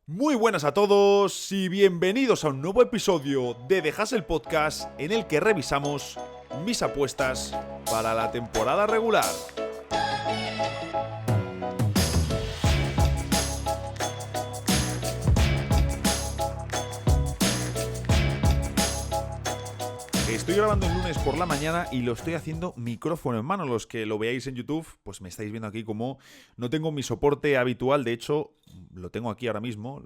Muy buenas a todos y bienvenidos a un nuevo episodio de The Hustle Podcast en el que revisamos mis apuestas para la temporada regular. Estoy grabando el lunes por la mañana y lo estoy haciendo micrófono en mano. Los que lo veáis en YouTube, pues me estáis viendo aquí como no tengo mi soporte habitual. De hecho, lo tengo aquí ahora mismo,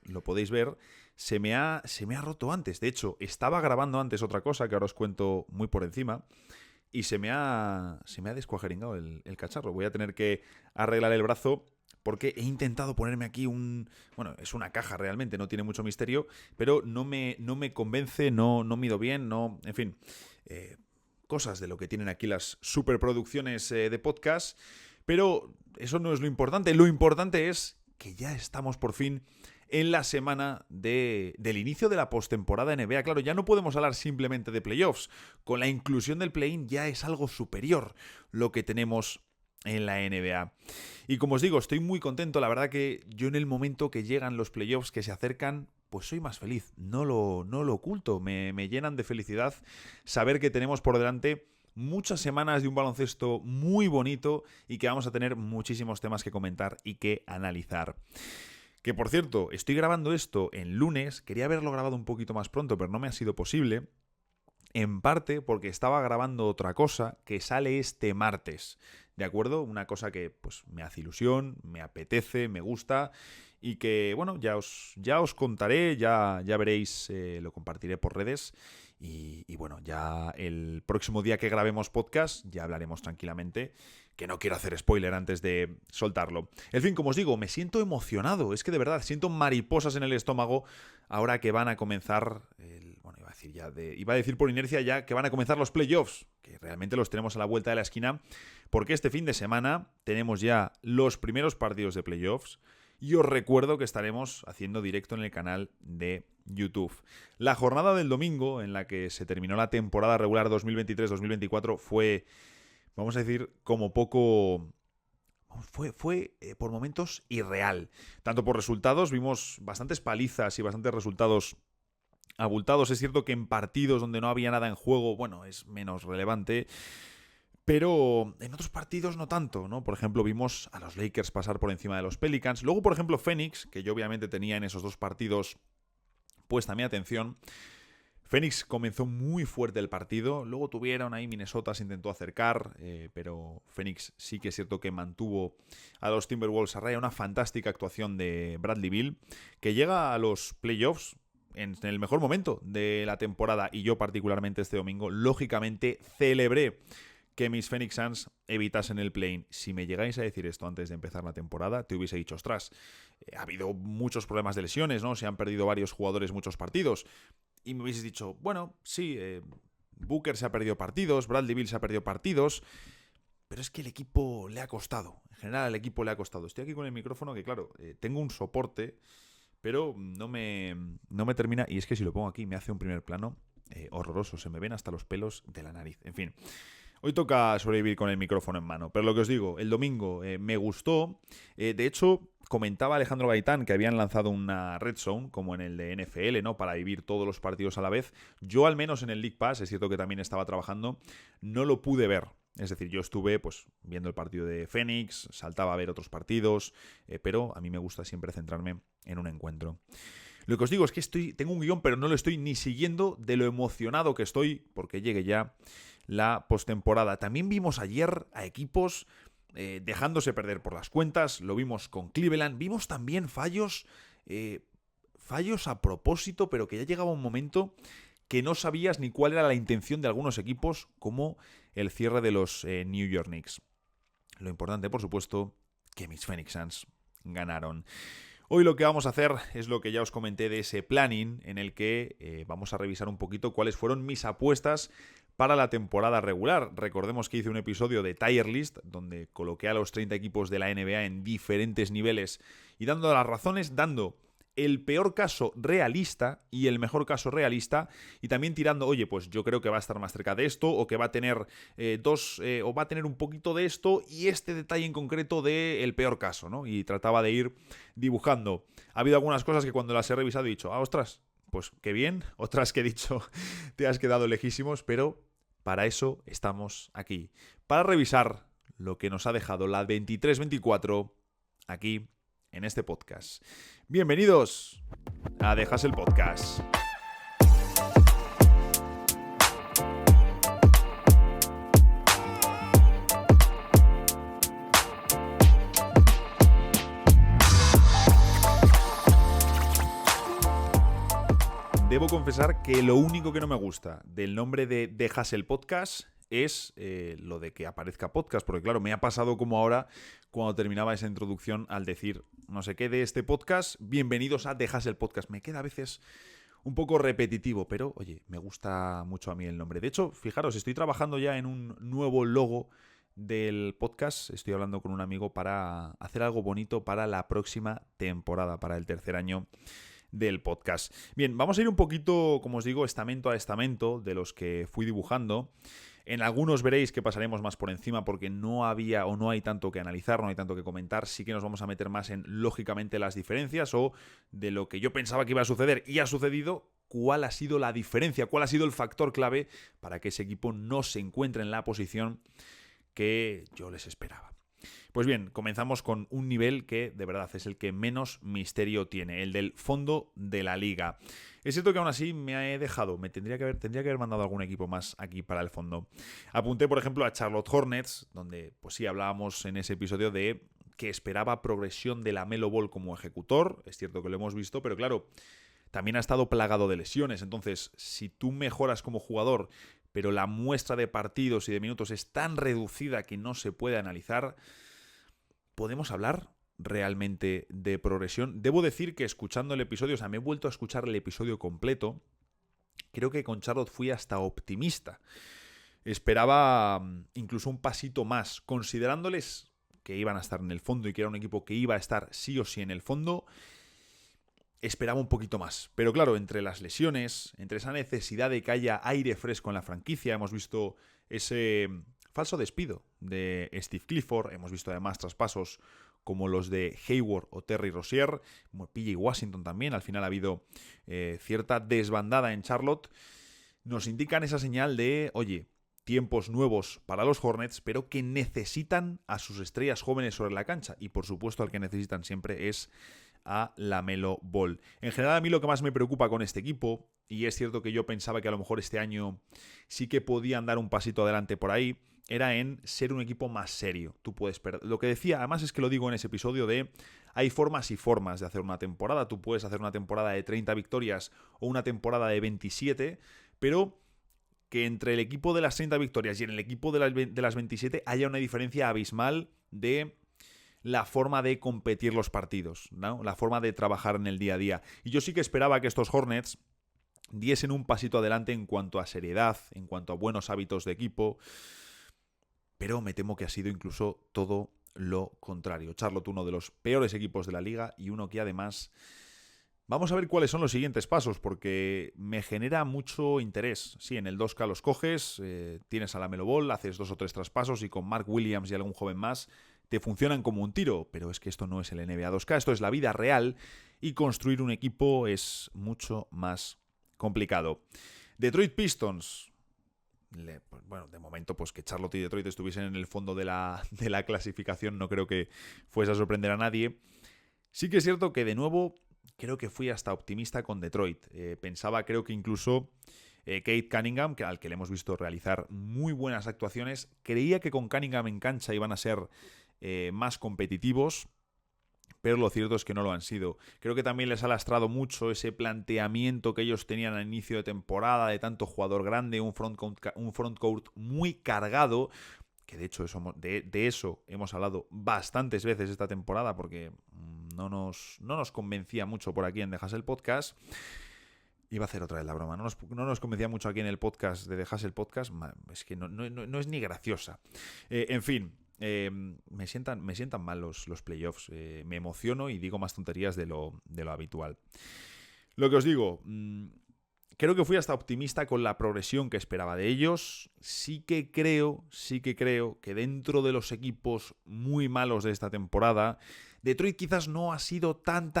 lo podéis ver. Se me ha roto antes. De hecho, estaba grabando antes otra cosa que ahora os cuento muy por encima. Y se me ha descuajeringado el cacharro. Voy a tener que arreglar el brazo porque he intentado ponerme aquí Bueno, es una caja realmente, no tiene mucho misterio, pero no me convence, no mido bien, no... En fin, cosas de lo que tienen aquí las superproducciones de podcast. Pero eso no es lo importante. Lo importante es que ya estamos por fin en la semana del inicio de la postemporada NBA. Claro, ya no podemos hablar simplemente de playoffs. Con la inclusión del play-in ya es algo superior lo que tenemos en la NBA. Y como os digo, estoy muy contento. La verdad que yo en el momento que llegan los playoffs, que se acercan, pues soy más feliz. No lo oculto. Me llenan de felicidad saber que tenemos por delante muchas semanas de un baloncesto muy bonito y que vamos a tener muchísimos temas que comentar y que analizar. Que por cierto, estoy grabando esto en lunes, quería haberlo grabado un poquito más pronto, pero no me ha sido posible, en parte porque estaba grabando otra cosa que sale este martes, ¿de acuerdo? Una cosa que pues me hace ilusión, me apetece, me gusta y que, bueno, ya os contaré, ya veréis, lo compartiré por redes y bueno, ya el próximo día que grabemos podcast ya hablaremos tranquilamente, que no quiero hacer spoiler antes de soltarlo. En fin, como os digo, me siento emocionado, es que de verdad siento mariposas en el estómago ahora que van a comenzar, iba a decir por inercia ya que van a comenzar los playoffs, que realmente los tenemos a la vuelta de la esquina, porque este fin de semana tenemos ya los primeros partidos de playoffs. Y os recuerdo que estaremos haciendo directo en el canal de YouTube. La jornada del domingo, en la que se terminó la temporada regular 2023-2024, fue, vamos a decir, como poco... Fue por momentos irreal. Tanto por resultados, vimos bastantes palizas y bastantes resultados abultados. Es cierto que en partidos donde no había nada en juego, bueno, es menos relevante. Pero en otros partidos no tanto, ¿no? Por ejemplo, vimos a los Lakers pasar por encima de los Pelicans. Luego, por ejemplo, Phoenix, que yo obviamente tenía en esos dos partidos puesta mi atención. Phoenix comenzó muy fuerte el partido. Luego tuvieron ahí Minnesota, se intentó acercar, pero Phoenix sí que es cierto que mantuvo a los Timberwolves a raya. Una fantástica actuación de Bradley Beal, que llega a los playoffs en el mejor momento de la temporada. Y yo particularmente este domingo, lógicamente, celebré que mis Phoenix Suns evitasen el play-in. Si me llegáis a decir esto antes de empezar la temporada, te hubiese dicho, ostras, ha habido muchos problemas de lesiones, ¿no? Se han perdido varios jugadores muchos partidos. Y me hubieses dicho, bueno, sí, Booker se ha perdido partidos, Bradley Beal se ha perdido partidos, pero es que el equipo le ha costado. En general, al equipo le ha costado. Estoy aquí con el micrófono que, claro, tengo un soporte, pero no me termina. Y es que si lo pongo aquí me hace un primer plano horroroso. Se me ven hasta los pelos de la nariz. En fin. Hoy toca sobrevivir con el micrófono en mano, pero lo que os digo, el domingo me gustó. De hecho, comentaba Alejandro Gaitán que habían lanzado una Red Zone, como en el de NFL, ¿no? Para vivir todos los partidos a la vez. Yo, al menos en el League Pass, es cierto que también estaba trabajando, no lo pude ver. Es decir, yo estuve pues viendo el partido de Phoenix, saltaba a ver otros partidos, pero a mí me gusta siempre centrarme en un encuentro. Lo que os digo es que tengo un guión, pero no lo estoy ni siguiendo de lo emocionado que estoy porque llegue ya la postemporada. También vimos ayer a equipos dejándose perder por las cuentas. Lo vimos con Cleveland. Vimos también fallos a propósito, pero que ya llegaba un momento que no sabías ni cuál era la intención de algunos equipos, como el cierre de los New York Knicks. Lo importante, por supuesto, que mis Phoenix Suns ganaron. Hoy lo que vamos a hacer es lo que ya os comenté de ese planning en el que vamos a revisar un poquito cuáles fueron mis apuestas para la temporada regular. Recordemos que hice un episodio de Tier List donde coloqué a los 30 equipos de la NBA en diferentes niveles y dando las razones, dando el peor caso realista y el mejor caso realista, y también tirando, oye, pues yo creo que va a estar más cerca de esto, o que va a tener o va a tener un poquito de esto y este detalle en concreto del peor caso, ¿no? Y trataba de ir dibujando. Ha habido algunas cosas que cuando las he revisado he dicho, ostras, pues qué bien, otras que he dicho, te has quedado lejísimos, pero para eso estamos aquí, para revisar lo que nos ha dejado la 23-24 aquí en este podcast. Bienvenidos a Dejas el Podcast. Debo confesar que lo único que no me gusta del nombre de Dejas el Podcast es lo de que aparezca podcast, porque claro, me ha pasado como ahora cuando terminaba esa introducción al decir no sé qué de este podcast, bienvenidos a Dejas el Podcast. Me queda a veces un poco repetitivo, pero oye, me gusta mucho a mí el nombre. De hecho, fijaros, estoy trabajando ya en un nuevo logo del podcast. Estoy hablando con un amigo para hacer algo bonito para la próxima temporada, para el tercer año del podcast. Bien, vamos a ir un poquito, como os digo, estamento a estamento de los que fui dibujando. En algunos veréis que pasaremos más por encima porque no había o no hay tanto que analizar, no hay tanto que comentar. Sí que nos vamos a meter más en, lógicamente, las diferencias o de lo que yo pensaba que iba a suceder y ha sucedido, cuál ha sido la diferencia, cuál ha sido el factor clave para que ese equipo no se encuentre en la posición que yo les esperaba. Pues bien, comenzamos con un nivel que de verdad es el que menos misterio tiene, el del fondo de la liga. Es cierto que aún así me he dejado, tendría que haber mandado algún equipo más aquí para el fondo. Apunté, por ejemplo, a Charlotte Hornets, donde pues sí hablábamos en ese episodio de que esperaba progresión de LaMelo Ball como ejecutor. Es cierto que lo hemos visto, pero claro, también ha estado plagado de lesiones. Entonces, si tú mejoras como jugador, pero la muestra de partidos y de minutos es tan reducida que no se puede analizar, ¿podemos hablar realmente de progresión? Debo decir que escuchando el episodio, o sea, me he vuelto a escuchar el episodio completo. Creo que con Charlotte fui hasta optimista. Esperaba incluso un pasito más, considerándoles que iban a estar en el fondo y que era un equipo que iba a estar sí o sí en el fondo. Esperaba un poquito más. Pero claro, entre las lesiones, entre esa necesidad de que haya aire fresco en la franquicia, hemos visto ese falso despido de Steve Clifford, hemos visto además traspasos como los de Hayward o Terry Rozier, PJ Washington también, al final ha habido cierta desbandada en Charlotte, nos indican esa señal de, oye, tiempos nuevos para los Hornets, pero que necesitan a sus estrellas jóvenes sobre la cancha, y por supuesto al que necesitan siempre es a LaMelo Ball. En general, a mí lo que más me preocupa con este equipo, y es cierto que yo pensaba que a lo mejor este año sí que podían dar un pasito adelante por ahí, era en ser un equipo más serio. Tú puedes perder. Lo que decía, además es que lo digo en ese episodio de hay formas y formas de hacer una temporada. Tú puedes hacer una temporada de 30 victorias o una temporada de 27, pero que entre el equipo de las 30 victorias y en el equipo de las 27 haya una diferencia abismal de la forma de competir los partidos, ¿no? La forma de trabajar en el día a día. Y yo sí que esperaba que estos Hornets diesen un pasito adelante en cuanto a seriedad, en cuanto a buenos hábitos de equipo, pero me temo que ha sido incluso todo lo contrario. Charlotte, uno de los peores equipos de la liga y uno que además... Vamos a ver cuáles son los siguientes pasos, porque me genera mucho interés. Sí, en el 2K los coges, tienes a LaMelo Ball, haces 2 o 3 traspasos y con Mark Williams y algún joven más te funcionan como un tiro, pero es que esto no es el NBA 2K, esto es la vida real y construir un equipo es mucho más complicado. Detroit Pistons... Bueno, de momento, pues que Charlotte y Detroit estuviesen en el fondo de la clasificación no creo que fuese a sorprender a nadie. Sí que es cierto que, de nuevo, creo que fui hasta optimista con Detroit. Pensaba, creo que incluso Kate Cunningham, al que le hemos visto realizar muy buenas actuaciones, creía que con Cunningham en cancha iban a ser más competitivos, pero lo cierto es que no lo han sido. Creo que también les ha lastrado mucho ese planteamiento que ellos tenían al inicio de temporada de tanto jugador grande, un frontcourt muy cargado, que de hecho de eso hemos hablado bastantes veces esta temporada porque no nos convencía mucho por aquí en Dejas el Podcast. Iba a hacer otra vez la broma. No nos convencía mucho aquí en el podcast de Dejas el Podcast. Es que no es ni graciosa. En fin, me sientan mal los playoffs. Me emociono y digo más tonterías de lo habitual. Lo que os digo, creo que fui hasta optimista con la progresión que esperaba de ellos. Sí que creo que dentro de los equipos muy malos de esta temporada, Detroit quizás no ha sido tan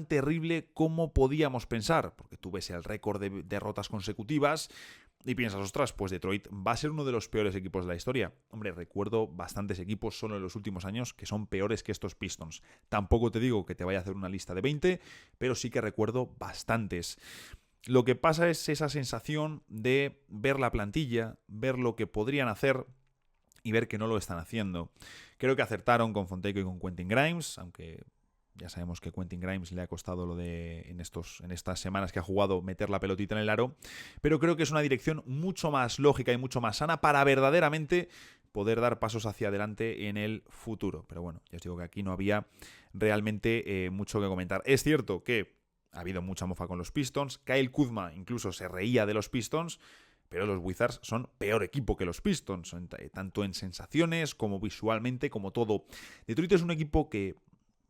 terrible como podíamos pensar, porque tú ves el récord de derrotas consecutivas y piensas, ostras, pues Detroit va a ser uno de los peores equipos de la historia. Hombre, recuerdo bastantes equipos solo en los últimos años que son peores que estos Pistons. Tampoco te digo que te vaya a hacer una lista de 20, pero sí que recuerdo bastantes. Lo que pasa es esa sensación de ver la plantilla, ver lo que podrían hacer y ver que no lo están haciendo. Creo que acertaron con Fontecchio y con Quentin Grimes, aunque ya sabemos que Quentin Grimes le ha costado lo de en estas semanas que ha jugado meter la pelotita en el aro, pero creo que es una dirección mucho más lógica y mucho más sana para verdaderamente poder dar pasos hacia adelante en el futuro. Pero bueno, ya os digo que aquí no había realmente mucho que comentar. Es cierto que ha habido mucha mofa con los Pistons. Kyle Kuzma incluso se reía de los Pistons, pero los Wizards son peor equipo que los Pistons, tanto en sensaciones como visualmente, como todo. Detroit es un equipo que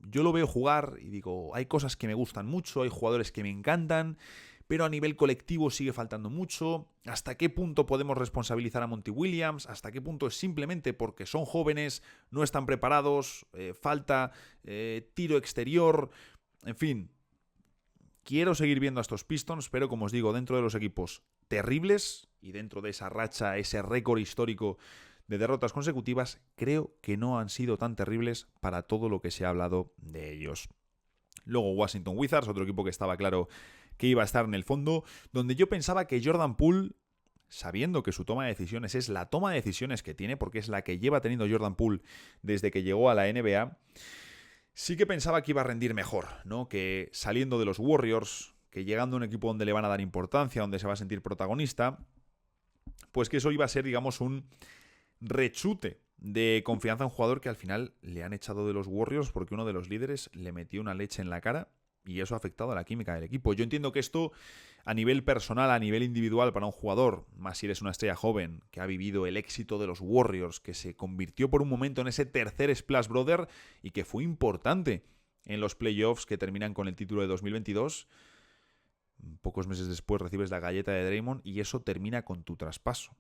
yo lo veo jugar y digo, hay cosas que me gustan mucho, hay jugadores que me encantan, pero a nivel colectivo sigue faltando mucho. ¿Hasta qué punto podemos responsabilizar a Monty Williams? ¿Hasta qué punto es simplemente porque son jóvenes, no están preparados, falta tiro exterior? En fin, quiero seguir viendo a estos Pistons, pero como os digo, dentro de los equipos terribles y dentro de esa racha, ese récord histórico de derrotas consecutivas, creo que no han sido tan terribles para todo lo que se ha hablado de ellos. Luego Washington Wizards, otro equipo que estaba claro que iba a estar en el fondo, donde yo pensaba que Jordan Poole, sabiendo que su toma de decisiones es la toma de decisiones que tiene, porque es la que lleva teniendo Jordan Poole desde que llegó a la NBA, sí que pensaba que iba a rendir mejor, ¿no? Que saliendo de los Warriors, que llegando a un equipo donde le van a dar importancia, donde se va a sentir protagonista, pues que eso iba a ser, digamos, un rechute de confianza a un jugador que al final le han echado de los Warriors porque uno de los líderes le metió una leche en la cara y eso ha afectado a la química del equipo. Yo entiendo que esto a nivel personal, a nivel individual para un jugador, más si eres una estrella joven que ha vivido el éxito de los Warriors, que se convirtió por un momento en ese tercer Splash Brother y que fue importante en los playoffs que terminan con el título de 2022, pocos meses después recibes la galleta de Draymond y eso termina con tu traspaso.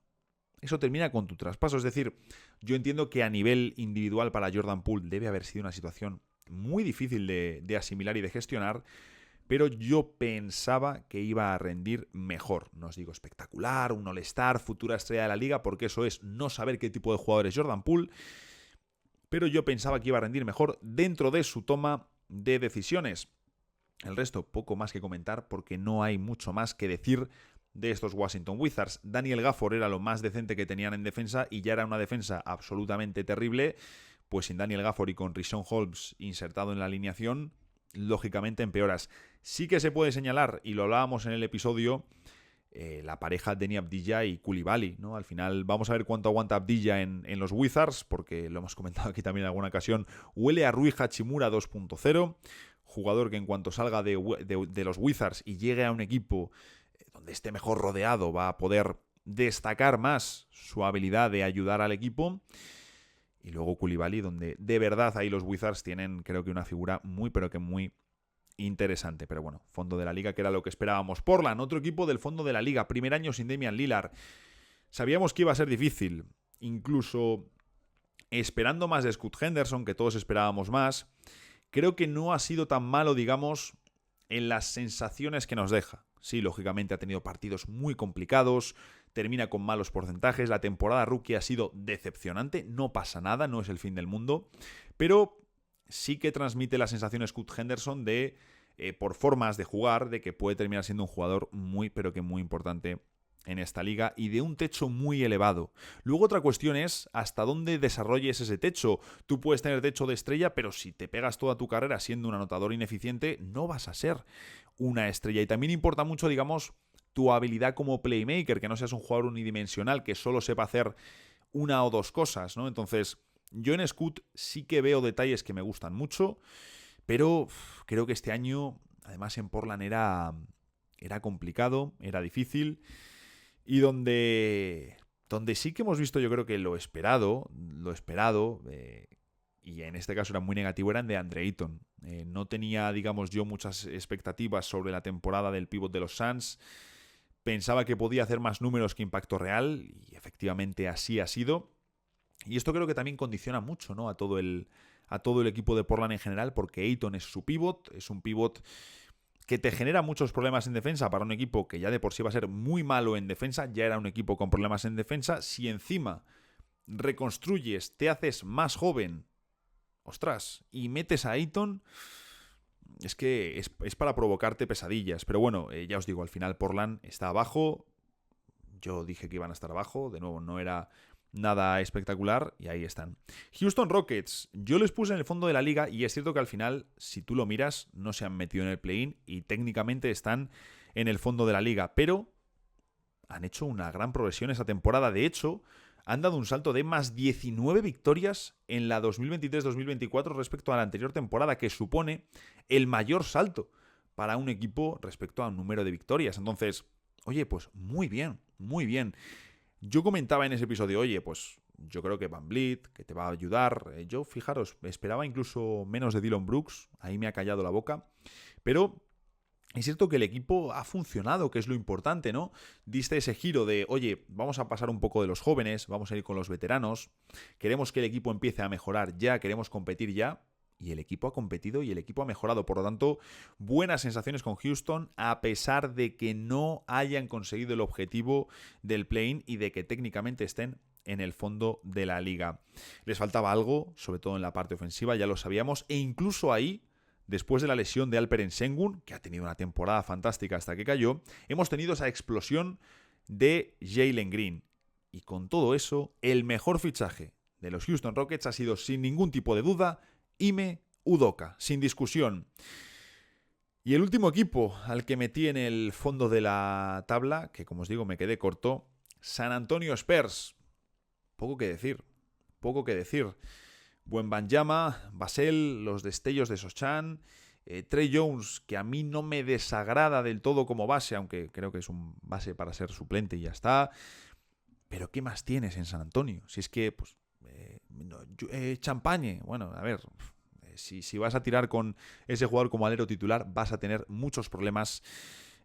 Es decir, yo entiendo que a nivel individual para Jordan Poole debe haber sido una situación muy difícil de asimilar y de gestionar, pero yo pensaba que iba a rendir mejor. No os digo espectacular, un all-star, futura estrella de la liga, porque eso es no saber qué tipo de jugador es Jordan Poole, pero yo pensaba que iba a rendir mejor dentro de su toma de decisiones. El resto, poco más que comentar, porque no hay mucho más que decir de estos Washington Wizards. Daniel Gafford era lo más decente que tenían en defensa y ya era una defensa absolutamente terrible, pues sin Daniel Gafford y con Richaun Holmes insertado en la alineación, lógicamente empeoras. Sí que se puede señalar, y lo hablábamos en el episodio, la pareja Deni Avdija y Coulibaly, ¿no? Al final vamos a ver cuánto aguanta Avdija en los Wizards, porque lo hemos comentado aquí también en alguna ocasión, huele a Rui Hachimura 2.0, jugador que en cuanto salga de los Wizards y llegue a un equipo donde esté mejor rodeado, va a poder destacar más su habilidad de ayudar al equipo. Y luego Coulibaly, donde de verdad ahí los Wizards tienen, creo que una figura muy, pero que muy interesante. Pero bueno, fondo de la liga, que era lo que esperábamos. Portland, otro equipo del fondo de la liga. Primer año sin Damian Lillard. Sabíamos que iba a ser difícil. Incluso esperando más de Scoot Henderson, que todos esperábamos más. Creo que no ha sido tan malo, digamos, en las sensaciones que nos deja. Sí, lógicamente ha tenido partidos muy complicados, termina con malos porcentajes, la temporada rookie ha sido decepcionante, no pasa nada, no es el fin del mundo, pero sí que transmite la sensación Scoot Henderson de, por formas de jugar, de que puede terminar siendo un jugador muy, pero que muy importante en esta liga y de un techo muy elevado. Luego otra cuestión es hasta dónde desarrolles ese techo. Tú puedes tener techo de estrella, pero si te pegas toda tu carrera siendo un anotador ineficiente, no vas a ser una estrella. Y también importa mucho, digamos, tu habilidad como playmaker, que no seas un jugador unidimensional, que solo sepa hacer una o dos cosas, ¿no? Entonces, yo en Scoot sí que veo detalles que me gustan mucho, pero creo que este año, además en Portland era complicado, era difícil. Y donde Donde sí que hemos visto, yo creo que lo esperado, y en este caso era muy negativo, eran de Andre Ayton. No tenía, digamos yo, muchas expectativas sobre la temporada del pívot de los Suns. Pensaba que podía hacer más números que impacto real, y efectivamente así ha sido. Y esto creo que también condiciona mucho, ¿no?, a todo el equipo de Portland en general, porque Ayton es su pívot, es un pívot que te genera muchos problemas en defensa para un equipo que ya de por sí va a ser muy malo en defensa, ya era un equipo con problemas en defensa. Si encima reconstruyes, te haces más joven, ostras, y metes a Ayton, es que es para provocarte pesadillas. Pero bueno, ya os digo, al final Portland está abajo. Yo dije que iban a estar abajo, de nuevo no era nada espectacular, y ahí están. Houston Rockets, yo les puse en el fondo de la liga, y es cierto que al final, si tú lo miras, no se han metido en el play-in y técnicamente están en el fondo de la liga, pero han hecho una gran progresión esa temporada. De hecho, han dado un salto de más 19 victorias en la 2023-2024 respecto a la anterior temporada, que supone el mayor salto para un equipo respecto a un número de victorias. Entonces, oye, pues muy bien, muy bien. Yo comentaba en ese episodio, oye, pues yo creo que Van Vliet, que te va a ayudar. Yo, fijaros, esperaba incluso menos de Dillon Brooks, ahí me ha callado la boca. Pero es cierto que el equipo ha funcionado, que es lo importante, ¿no? Diste ese giro de, oye, vamos a pasar un poco de los jóvenes, vamos a ir con los veteranos, queremos que el equipo empiece a mejorar ya, queremos competir ya. Y el equipo ha competido y el equipo ha mejorado. Por lo tanto, buenas sensaciones con Houston, a pesar de que no hayan conseguido el objetivo del play-in y de que técnicamente estén en el fondo de la liga. Les faltaba algo, sobre todo en la parte ofensiva, ya lo sabíamos. E incluso ahí, después de la lesión de Alperen Sengun, que ha tenido una temporada fantástica hasta que cayó, hemos tenido esa explosión de Jalen Green. Y con todo eso, el mejor fichaje de los Houston Rockets ha sido, sin ningún tipo de duda, Ime Udoka, sin discusión. Y el último equipo al que metí en el fondo de la tabla, que como os digo me quedé corto, San Antonio Spurs. Poco que decir. Wembanyama, Basel, los destellos de Sochan, Trey Jones, que a mí no me desagrada del todo como base, aunque creo que es un base para ser suplente y ya está. Pero ¿qué más tienes en San Antonio? Si es que, pues, Champagne, bueno, a ver, si vas a tirar con ese jugador como alero titular, vas a tener muchos problemas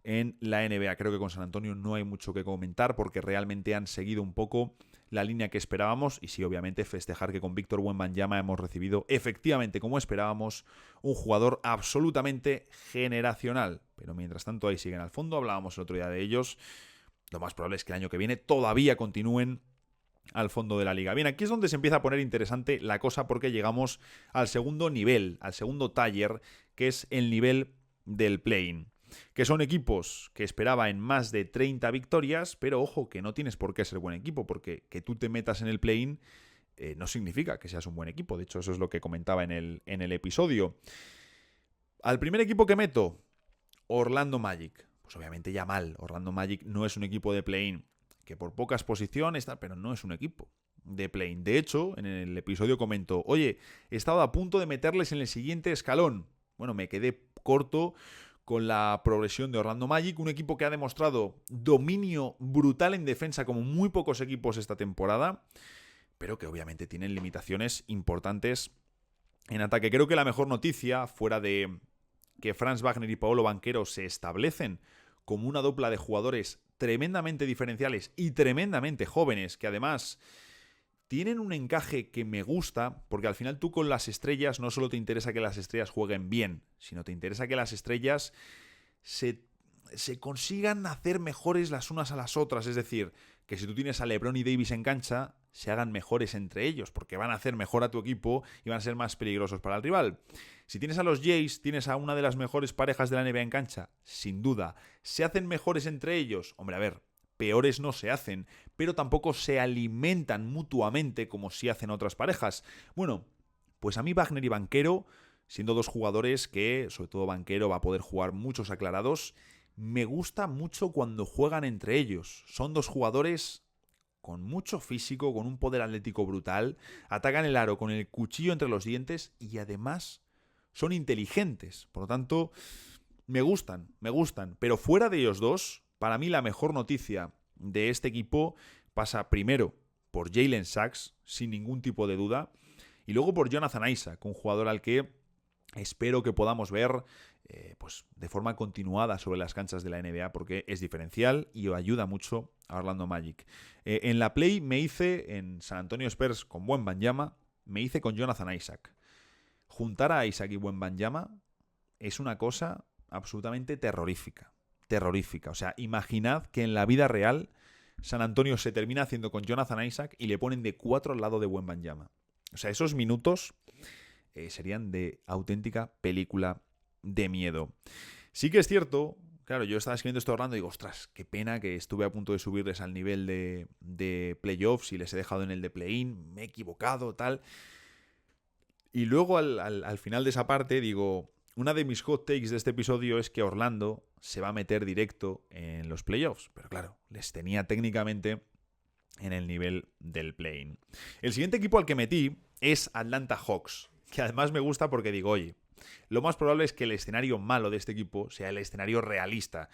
en la NBA. Creo que con San Antonio no hay mucho que comentar porque realmente han seguido un poco la línea que esperábamos, y sí, obviamente, festejar que con Víctor Wembanyama hemos recibido, efectivamente, como esperábamos, un jugador absolutamente generacional. Pero mientras tanto ahí siguen al fondo, hablábamos el otro día de ellos. Lo más probable es que el año que viene todavía continúen al fondo de la liga. Bien, aquí es donde se empieza a poner interesante la cosa, porque llegamos al segundo nivel, al segundo tier, que es el nivel del play-in, que son equipos que esperaba en más de 30 victorias, pero ojo, que no tienes por qué ser buen equipo, porque que tú te metas en el play-in no significa que seas un buen equipo. De hecho, eso es lo que comentaba en el episodio. Al primer equipo que meto, Orlando Magic. Pues obviamente ya mal. Orlando Magic no es un equipo de play-in, que por pocas posiciones, pero no es un equipo de play-in. De hecho, en el episodio comento, oye, he estado a punto de meterles en el siguiente escalón. Bueno, me quedé corto con la progresión de Orlando Magic, un equipo que ha demostrado dominio brutal en defensa como muy pocos equipos esta temporada, pero que obviamente tienen limitaciones importantes en ataque. Creo que la mejor noticia, fuera de que Franz Wagner y Paolo Banchero se establecen como una dupla de jugadores tremendamente diferenciales y tremendamente jóvenes, que además tienen un encaje que me gusta, porque al final tú con las estrellas no solo te interesa que las estrellas jueguen bien, sino te interesa que las estrellas se consigan hacer mejores las unas a las otras. Es decir, que si tú tienes a LeBron y Davis en cancha, se hagan mejores entre ellos, porque van a hacer mejor a tu equipo y van a ser más peligrosos para el rival. Si tienes a los Jays, tienes a una de las mejores parejas de la NBA en cancha, sin duda. ¿Se hacen mejores entre ellos? Hombre, a ver, peores no se hacen, pero tampoco se alimentan mutuamente como si hacen otras parejas. Bueno, pues a mí Wagner y Banchero, siendo dos jugadores que, sobre todo Banchero, va a poder jugar muchos aclarados, me gusta mucho cuando juegan entre ellos. Son dos jugadores con mucho físico, con un poder atlético brutal, atacan el aro con el cuchillo entre los dientes y además son inteligentes. Por lo tanto, me gustan. Pero fuera de ellos dos, para mí la mejor noticia de este equipo pasa primero por Jalen Sachs, sin ningún tipo de duda, y luego por Jonathan Isaac, un jugador al que espero que podamos ver pues de forma continuada sobre las canchas de la NBA, porque es diferencial y ayuda mucho a Orlando Magic. En la Play me hice en San Antonio Spurs con Wembanyama, me hice con Jonathan Isaac. Juntar a Isaac y Wembanyama es una cosa absolutamente terrorífica. Terrorífica. O sea, imaginad que en la vida real San Antonio se termina haciendo con Jonathan Isaac y le ponen de 4 al lado de Wembanyama. O sea, esos minutos serían de auténtica película de miedo. Sí que es cierto, claro, yo estaba escribiendo esto Orlando y digo, ostras, qué pena que estuve a punto de subirles al nivel de playoffs y les he dejado en el de play-in, me he equivocado, tal. Y luego al final de esa parte digo, una de mis hot takes de este episodio es que Orlando se va a meter directo en los playoffs, pero claro, les tenía técnicamente en el nivel del play-in. El siguiente equipo al que metí es Atlanta Hawks, que además me gusta porque digo, oye, lo más probable es que el escenario malo de este equipo sea el escenario realista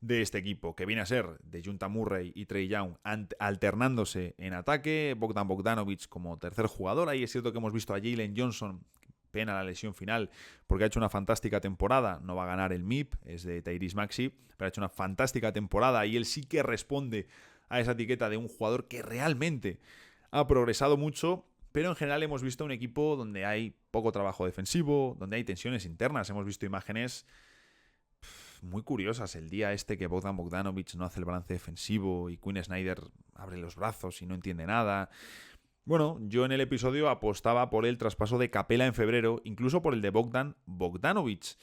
de este equipo, que viene a ser de Junta Murray y Trae Young alternándose en ataque, Bogdan Bogdanovic como tercer jugador. Ahí es cierto que hemos visto a Jalen Johnson, pena la lesión final, porque ha hecho una fantástica temporada, no va a ganar el MIP, es de Tyrese Maxey, pero ha hecho una fantástica temporada y él sí que responde a esa etiqueta de un jugador que realmente ha progresado mucho. Pero en general hemos visto un equipo donde hay poco trabajo defensivo, donde hay tensiones internas. Hemos visto imágenes muy curiosas. El día este que Bogdan Bogdanovic no hace el balance defensivo y Quinn Snyder abre los brazos y no entiende nada. Bueno, yo en el episodio apostaba por el traspaso de Capela en febrero, incluso por el de Bogdan Bogdanovic.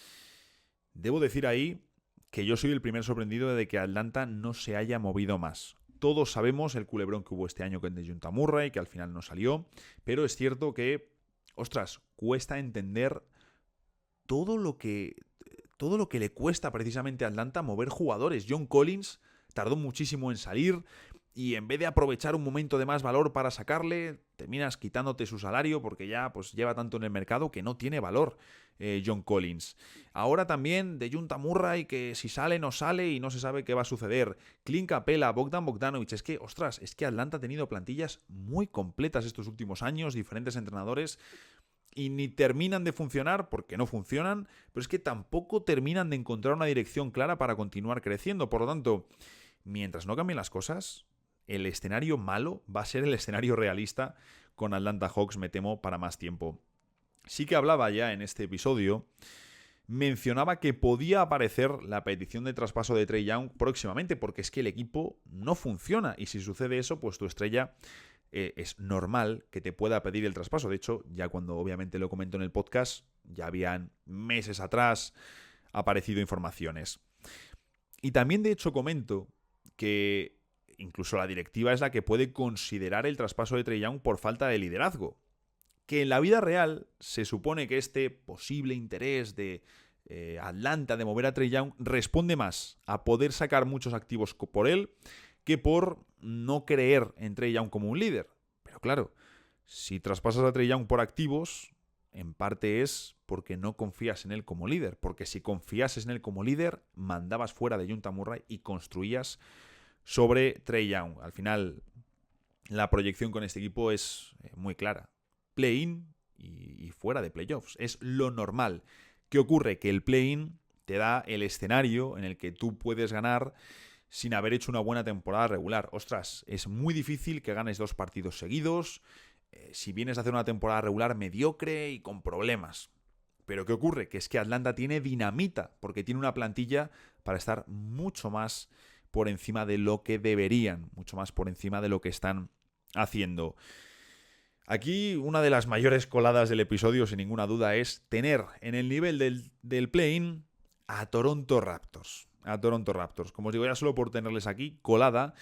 Debo decir ahí que yo soy el primer sorprendido de que Atlanta no se haya movido más. Todos sabemos el culebrón que hubo este año con Dejounte Murray, que al final no salió, pero es cierto que, ostras, cuesta entender todo lo que le cuesta precisamente a Atlanta mover jugadores. John Collins tardó muchísimo en salir y en vez de aprovechar un momento de más valor para sacarle, terminas quitándote su salario porque ya pues lleva tanto en el mercado que no tiene valor John Collins. Ahora también de Dejounte Murray, que si sale no sale y no se sabe qué va a suceder. Clint Capela, Bogdan Bogdanovic. Es que, ostras, es que Atlanta ha tenido plantillas muy completas estos últimos años, diferentes entrenadores, y ni terminan de funcionar porque no funcionan, pero es que tampoco terminan de encontrar una dirección clara para continuar creciendo. Por lo tanto, mientras no cambien las cosas, el escenario malo va a ser el escenario realista con Atlanta Hawks, me temo, para más tiempo. Sí que hablaba ya en este episodio, mencionaba que podía aparecer la petición de traspaso de Trae Young próximamente, porque es que el equipo no funciona, y si sucede eso, pues tu estrella es normal que te pueda pedir el traspaso. De hecho, ya cuando obviamente lo comento en el podcast, ya habían meses atrás aparecido informaciones. Y también de hecho comento que incluso la directiva es la que puede considerar el traspaso de Trae Young por falta de liderazgo. Que en la vida real se supone que este posible interés de Atlanta de mover a Trae Young responde más a poder sacar muchos activos por él que por no creer en Trae Young como un líder. Pero claro, si traspasas a Trae Young por activos, en parte es porque no confías en él como líder. Porque si confiases en él como líder, mandabas fuera de Dejounte Murray y construías sobre Trae Young. Al final, la proyección con este equipo es muy clara. Play-in y fuera de playoffs. Es lo normal. ¿Qué ocurre? Que el play-in te da el escenario en el que tú puedes ganar sin haber hecho una buena temporada regular. Ostras, es muy difícil que ganes 2 partidos seguidos si vienes a hacer una temporada regular mediocre y con problemas. Pero ¿qué ocurre? Que es que Atlanta tiene dinamita, porque tiene una plantilla para estar mucho más por encima de lo que deberían, mucho más por encima de lo que están haciendo. Aquí una de las mayores coladas del episodio, sin ninguna duda, es tener en el nivel del play-in a Toronto Raptors. A Toronto Raptors. Como os digo, ya solo por tenerles aquí, colada.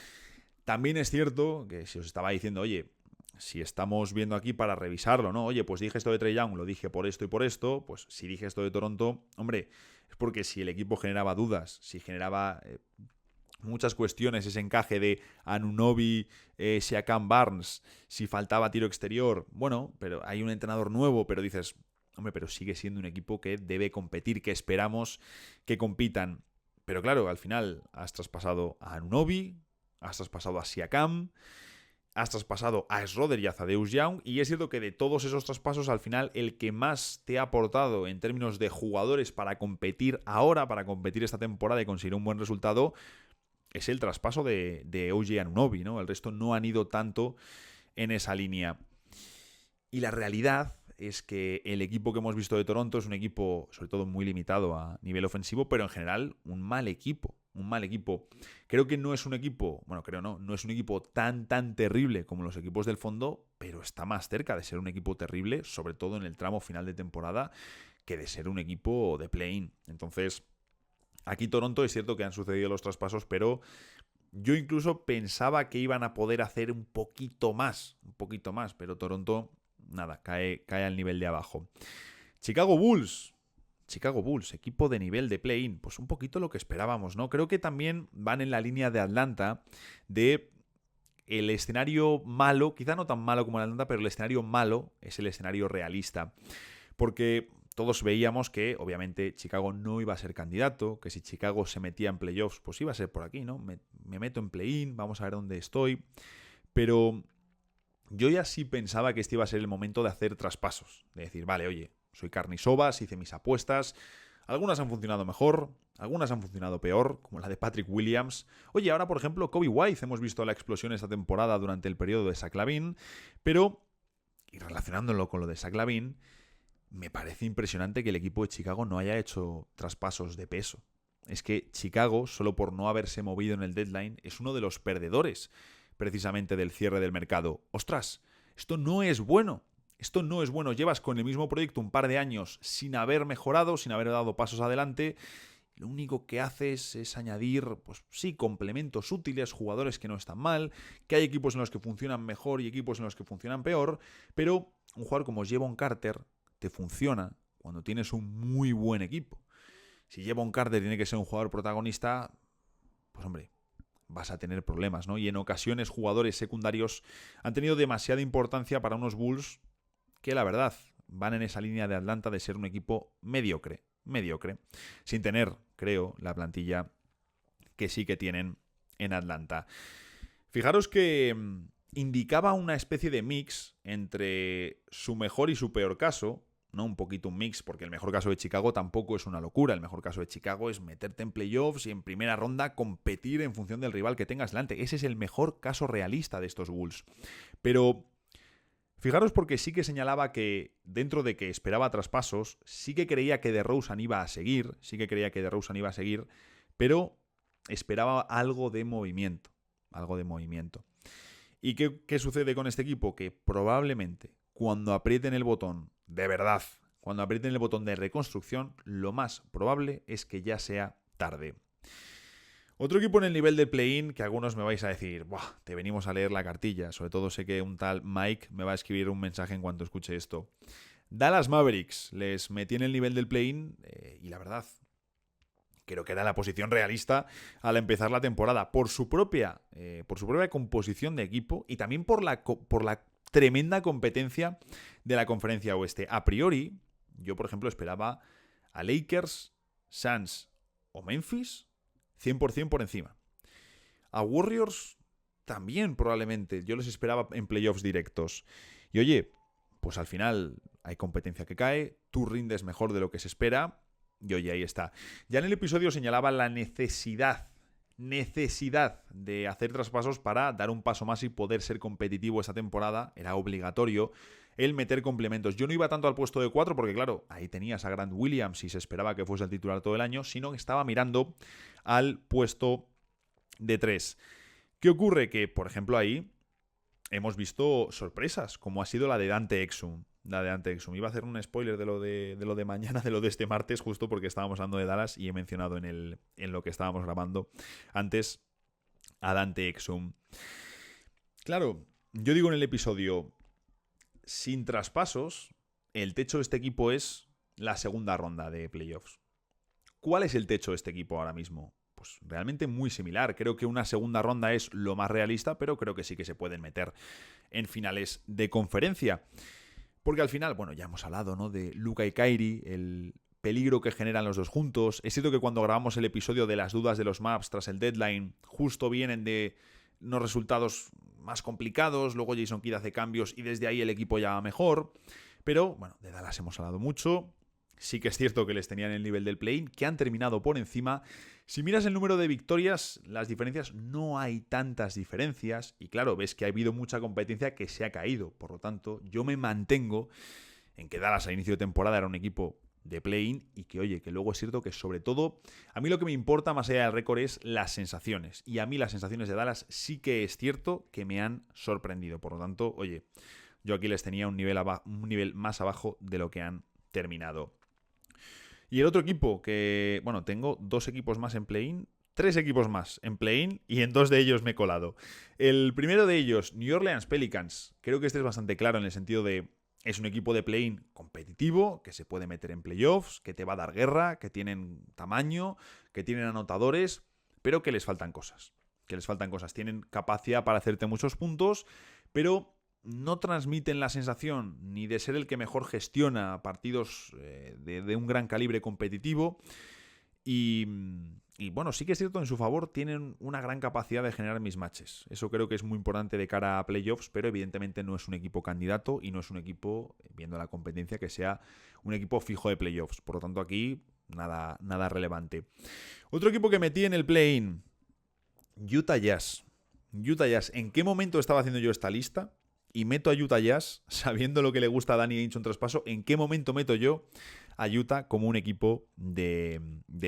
También es cierto que si os estaba diciendo, oye, si estamos viendo aquí para revisarlo, ¿no? Oye, pues dije esto de Trae Young, lo dije por esto y por esto, pues si dije esto de Toronto, hombre, es porque si el equipo generaba dudas, si generaba muchas cuestiones, ese encaje de Anunoby, Siakam Barnes, si faltaba tiro exterior, bueno, pero hay un entrenador nuevo, pero dices, hombre, pero sigue siendo un equipo que debe competir, que esperamos que compitan. Pero claro, al final has traspasado a Anunoby, has traspasado a Siakam, has traspasado a Schroeder y a Thaddeus Young, y es cierto que de todos esos traspasos, al final, el que más te ha aportado en términos de jugadores para competir ahora, para competir esta temporada y conseguir un buen resultado, es el traspaso de OG Anunoby, ¿no? El resto no han ido tanto en esa línea. Y la realidad es que el equipo que hemos visto de Toronto es un equipo, sobre todo, muy limitado a nivel ofensivo, pero en general un mal equipo. Un mal equipo. Creo que no es un equipo, no es un equipo tan terrible como los equipos del fondo, pero está más cerca de ser un equipo terrible, sobre todo en el tramo final de temporada, que de ser un equipo de play-in. Entonces, aquí Toronto es cierto que han sucedido los traspasos, pero yo incluso pensaba que iban a poder hacer un poquito más, pero Toronto, nada, cae al nivel de abajo. Chicago Bulls, equipo de nivel de play-in, pues un poquito lo que esperábamos, ¿no? Creo que también van en la línea de Atlanta, de el escenario malo, quizá no tan malo como en Atlanta, pero el escenario malo es el escenario realista. Porque todos veíamos que, obviamente, Chicago no iba a ser candidato, que si Chicago se metía en playoffs, pues iba a ser por aquí, ¿no? Me meto en play-in, vamos a ver dónde estoy. Pero yo ya sí pensaba que este iba a ser el momento de hacer traspasos. De decir, vale, oye, soy carne y sobas, hice mis apuestas. Algunas han funcionado mejor, algunas han funcionado peor, como la de Patrick Williams. Oye, ahora, por ejemplo, Coby White, hemos visto la explosión esta temporada durante el periodo de Zach LaVine, pero, y relacionándolo con lo de Zach LaVine, me parece impresionante que el equipo de Chicago no haya hecho traspasos de peso. Es que Chicago, solo por no haberse movido en el deadline, es uno de los perdedores precisamente del cierre del mercado. ¡Ostras! Esto no es bueno. Esto no es bueno. Llevas con el mismo proyecto un par de años sin haber mejorado, sin haber dado pasos adelante. Lo único que haces es añadir, pues sí, complementos útiles, jugadores que no están mal, que hay equipos en los que funcionan mejor y equipos en los que funcionan peor, pero un jugador como Jevon Carter te funciona cuando tienes un muy buen equipo. Si Jevon Carter tiene que ser un jugador protagonista, pues hombre, vas a tener problemas, ¿no? Y en ocasiones jugadores secundarios han tenido demasiada importancia para unos Bulls que, la verdad, van en esa línea de Atlanta de ser un equipo mediocre, sin tener, creo, la plantilla que sí que tienen en Atlanta. Fijaros que indicaba una especie de mix entre su mejor y su peor caso, ¿no? Un poquito un mix, porque el mejor caso de Chicago tampoco es una locura. El mejor caso de Chicago es meterte en playoffs y en primera ronda competir en función del rival que tengas delante. Ese es el mejor caso realista de estos Bulls. Pero fijaros, porque sí que señalaba que dentro de que esperaba traspasos, sí que creía que DeRozan iba a seguir, pero esperaba algo de movimiento. ¿Y qué sucede con este equipo? Que probablemente cuando aprieten el botón de verdad, cuando aprieten el botón de reconstrucción, lo más probable es que ya sea tarde. Otro equipo en el nivel de play-in que algunos me vais a decir, ¡buah! Te venimos a leer la cartilla. Sobre todo sé que un tal Mike me va a escribir un mensaje en cuanto escuche esto. Dallas Mavericks, les metí en el nivel del play-in y la verdad, creo que era la posición realista al empezar la temporada. Por su propia composición de equipo y también por la tremenda competencia de la Conferencia Oeste. A priori, yo por ejemplo esperaba a Lakers, Suns o Memphis 100% por encima. A Warriors también probablemente. Yo les esperaba en playoffs directos. Y oye, pues al final hay competencia que cae, tú rindes mejor de lo que se espera y oye, ahí está. Ya en el episodio señalaba la necesidad de hacer traspasos para dar un paso más y poder ser competitivo esta temporada. Era obligatorio el meter complementos. Yo no iba tanto al puesto de 4 porque, claro, ahí tenías a Grant Williams y se esperaba que fuese el titular todo el año, sino que estaba mirando al puesto de 3. ¿Qué ocurre? Que, por ejemplo, ahí hemos visto sorpresas, como ha sido la de Dante Exum. Iba a hacer un spoiler de lo de mañana, de lo de este martes, justo porque estábamos hablando de Dallas y he mencionado en lo que estábamos grabando antes a Dante Exum. Claro, yo digo en el episodio, sin traspasos, el techo de este equipo es la segunda ronda de playoffs. ¿Cuál es el techo de este equipo ahora mismo? Pues realmente muy similar. Creo que una segunda ronda es lo más realista, pero creo que sí que se pueden meter en finales de conferencia. Porque al final, bueno, ya hemos hablado, ¿no?, de Luka y Kyrie, el peligro que generan los dos juntos. Es cierto que cuando grabamos el episodio de las dudas de los Mavs tras el deadline, justo vienen de unos resultados más complicados, luego Jason Kidd hace cambios y desde ahí el equipo ya va mejor. Pero, bueno, de Dallas hemos hablado mucho. Sí que es cierto que les tenían el nivel del play-in, que han terminado por encima. Si miras el número de victorias, las diferencias, no hay tantas diferencias. Y claro, ves que ha habido mucha competencia que se ha caído. Por lo tanto, yo me mantengo en que Dallas al inicio de temporada era un equipo de play-in y que, oye, que luego es cierto que sobre todo, a mí lo que me importa más allá del récord es las sensaciones. Y a mí las sensaciones de Dallas sí que es cierto que me han sorprendido. Por lo tanto, oye, yo aquí les tenía un nivel más abajo de lo que han terminado. Y el otro equipo que, bueno, tengo 2 equipos más en play-in, 3 equipos más en play-in y en 2 de ellos me he colado. El primero de ellos, New Orleans Pelicans. Creo que este es bastante claro en el sentido de es un equipo de play-in competitivo, que se puede meter en playoffs, que te va a dar guerra, que tienen tamaño, que tienen anotadores, pero que les faltan cosas. Tienen capacidad para hacerte muchos puntos, pero no transmiten la sensación ni de ser el que mejor gestiona partidos de un gran calibre competitivo. Y bueno, sí que es cierto, en su favor tienen una gran capacidad de generar mismatches. Eso creo que es muy importante de cara a playoffs, pero evidentemente no es un equipo candidato y no es un equipo, viendo la competencia, que sea un equipo fijo de playoffs. Por lo tanto, aquí nada relevante. Otro equipo que metí en el play-in, Utah Jazz. Utah Jazz. ¿En qué momento estaba haciendo yo esta lista? Y meto a Utah Jazz, sabiendo lo que le gusta a Danny Ainge un traspaso, ¿en qué momento meto yo a Utah como un equipo de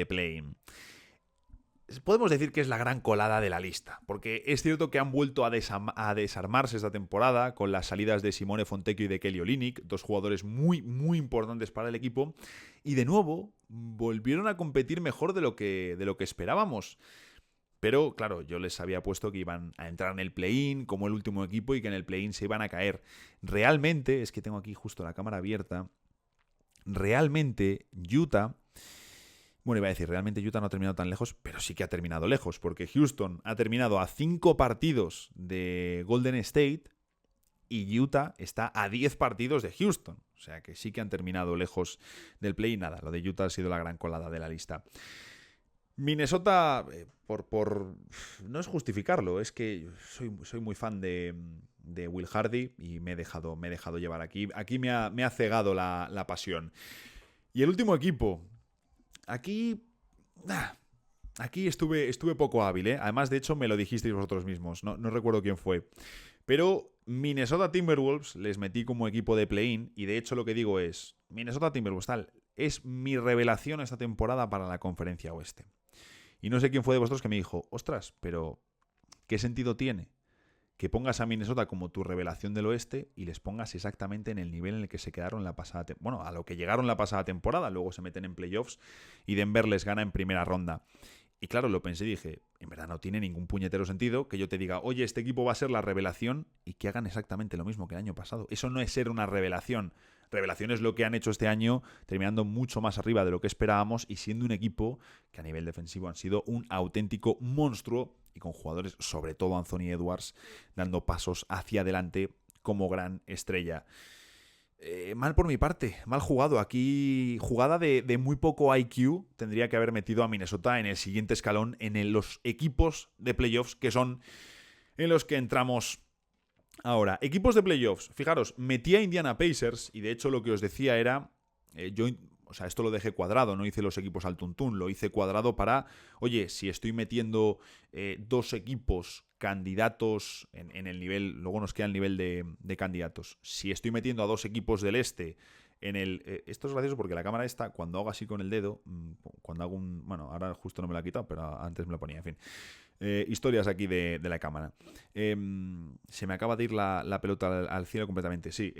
play-in? Podemos decir que es la gran colada de la lista, porque es cierto que han vuelto a desarmarse esta temporada con las salidas de Simone Fontecchio y de Kelly Olynyk, 2 jugadores muy, muy importantes para el equipo, y de nuevo volvieron a competir mejor de lo que esperábamos. Pero, claro, yo les había puesto que iban a entrar en el play-in como el último equipo y que en el play-in se iban a caer. Realmente, es que tengo aquí justo la cámara abierta, realmente Utah... Bueno, iba a decir, realmente Utah no ha terminado tan lejos, pero sí que ha terminado lejos, porque Houston ha terminado a 5 partidos de Golden State y Utah está a 10 partidos de Houston. O sea que sí que han terminado lejos del play-in. Nada, lo de Utah ha sido la gran colada de la lista. Minnesota, no es justificarlo, es que soy muy fan de Will Hardy y me he dejado llevar aquí. Aquí me ha cegado la pasión. Y el último equipo, aquí estuve poco hábil, ¿eh? Además, de hecho, me lo dijisteis vosotros mismos, no recuerdo quién fue. Pero Minnesota Timberwolves les metí como equipo de play-in y de hecho lo que digo es, Minnesota Timberwolves es mi revelación esta temporada para la Conferencia Oeste. Y no sé quién fue de vosotros que me dijo, ostras, pero ¿qué sentido tiene que pongas a Minnesota como tu revelación del oeste y les pongas exactamente en el nivel en el que se quedaron la pasada temporada? Bueno, a lo que llegaron la pasada temporada, luego se meten en playoffs y Denver les gana en primera ronda. Y claro, lo pensé y dije, en verdad no tiene ningún puñetero sentido que yo te diga, oye, este equipo va a ser la revelación y que hagan exactamente lo mismo que el año pasado. Eso no es ser una revelación. Revelación es lo que han hecho este año, terminando mucho más arriba de lo que esperábamos y siendo un equipo que a nivel defensivo han sido un auténtico monstruo y con jugadores, sobre todo Anthony Edwards, dando pasos hacia adelante como gran estrella. Mal por mi parte, mal jugado. Aquí, jugada de muy poco IQ, tendría que haber metido a Minnesota en el siguiente escalón, en los equipos de playoffs que son en los que entramos ahora. Equipos de playoffs, fijaros, metí a Indiana Pacers y de hecho lo que os decía era, esto lo dejé cuadrado, no hice los equipos al tuntún, lo hice cuadrado para, oye, si estoy metiendo 2 equipos candidatos en el nivel, luego nos queda el nivel de candidatos, si estoy metiendo a 2 equipos del este en el... esto es gracioso porque la cámara esta, cuando hago así con el dedo, cuando hago bueno, ahora justo no me la he quitado, pero antes me la ponía, en fin. Historias aquí de la cámara. Se me acaba de ir la pelota al cielo completamente. Sí,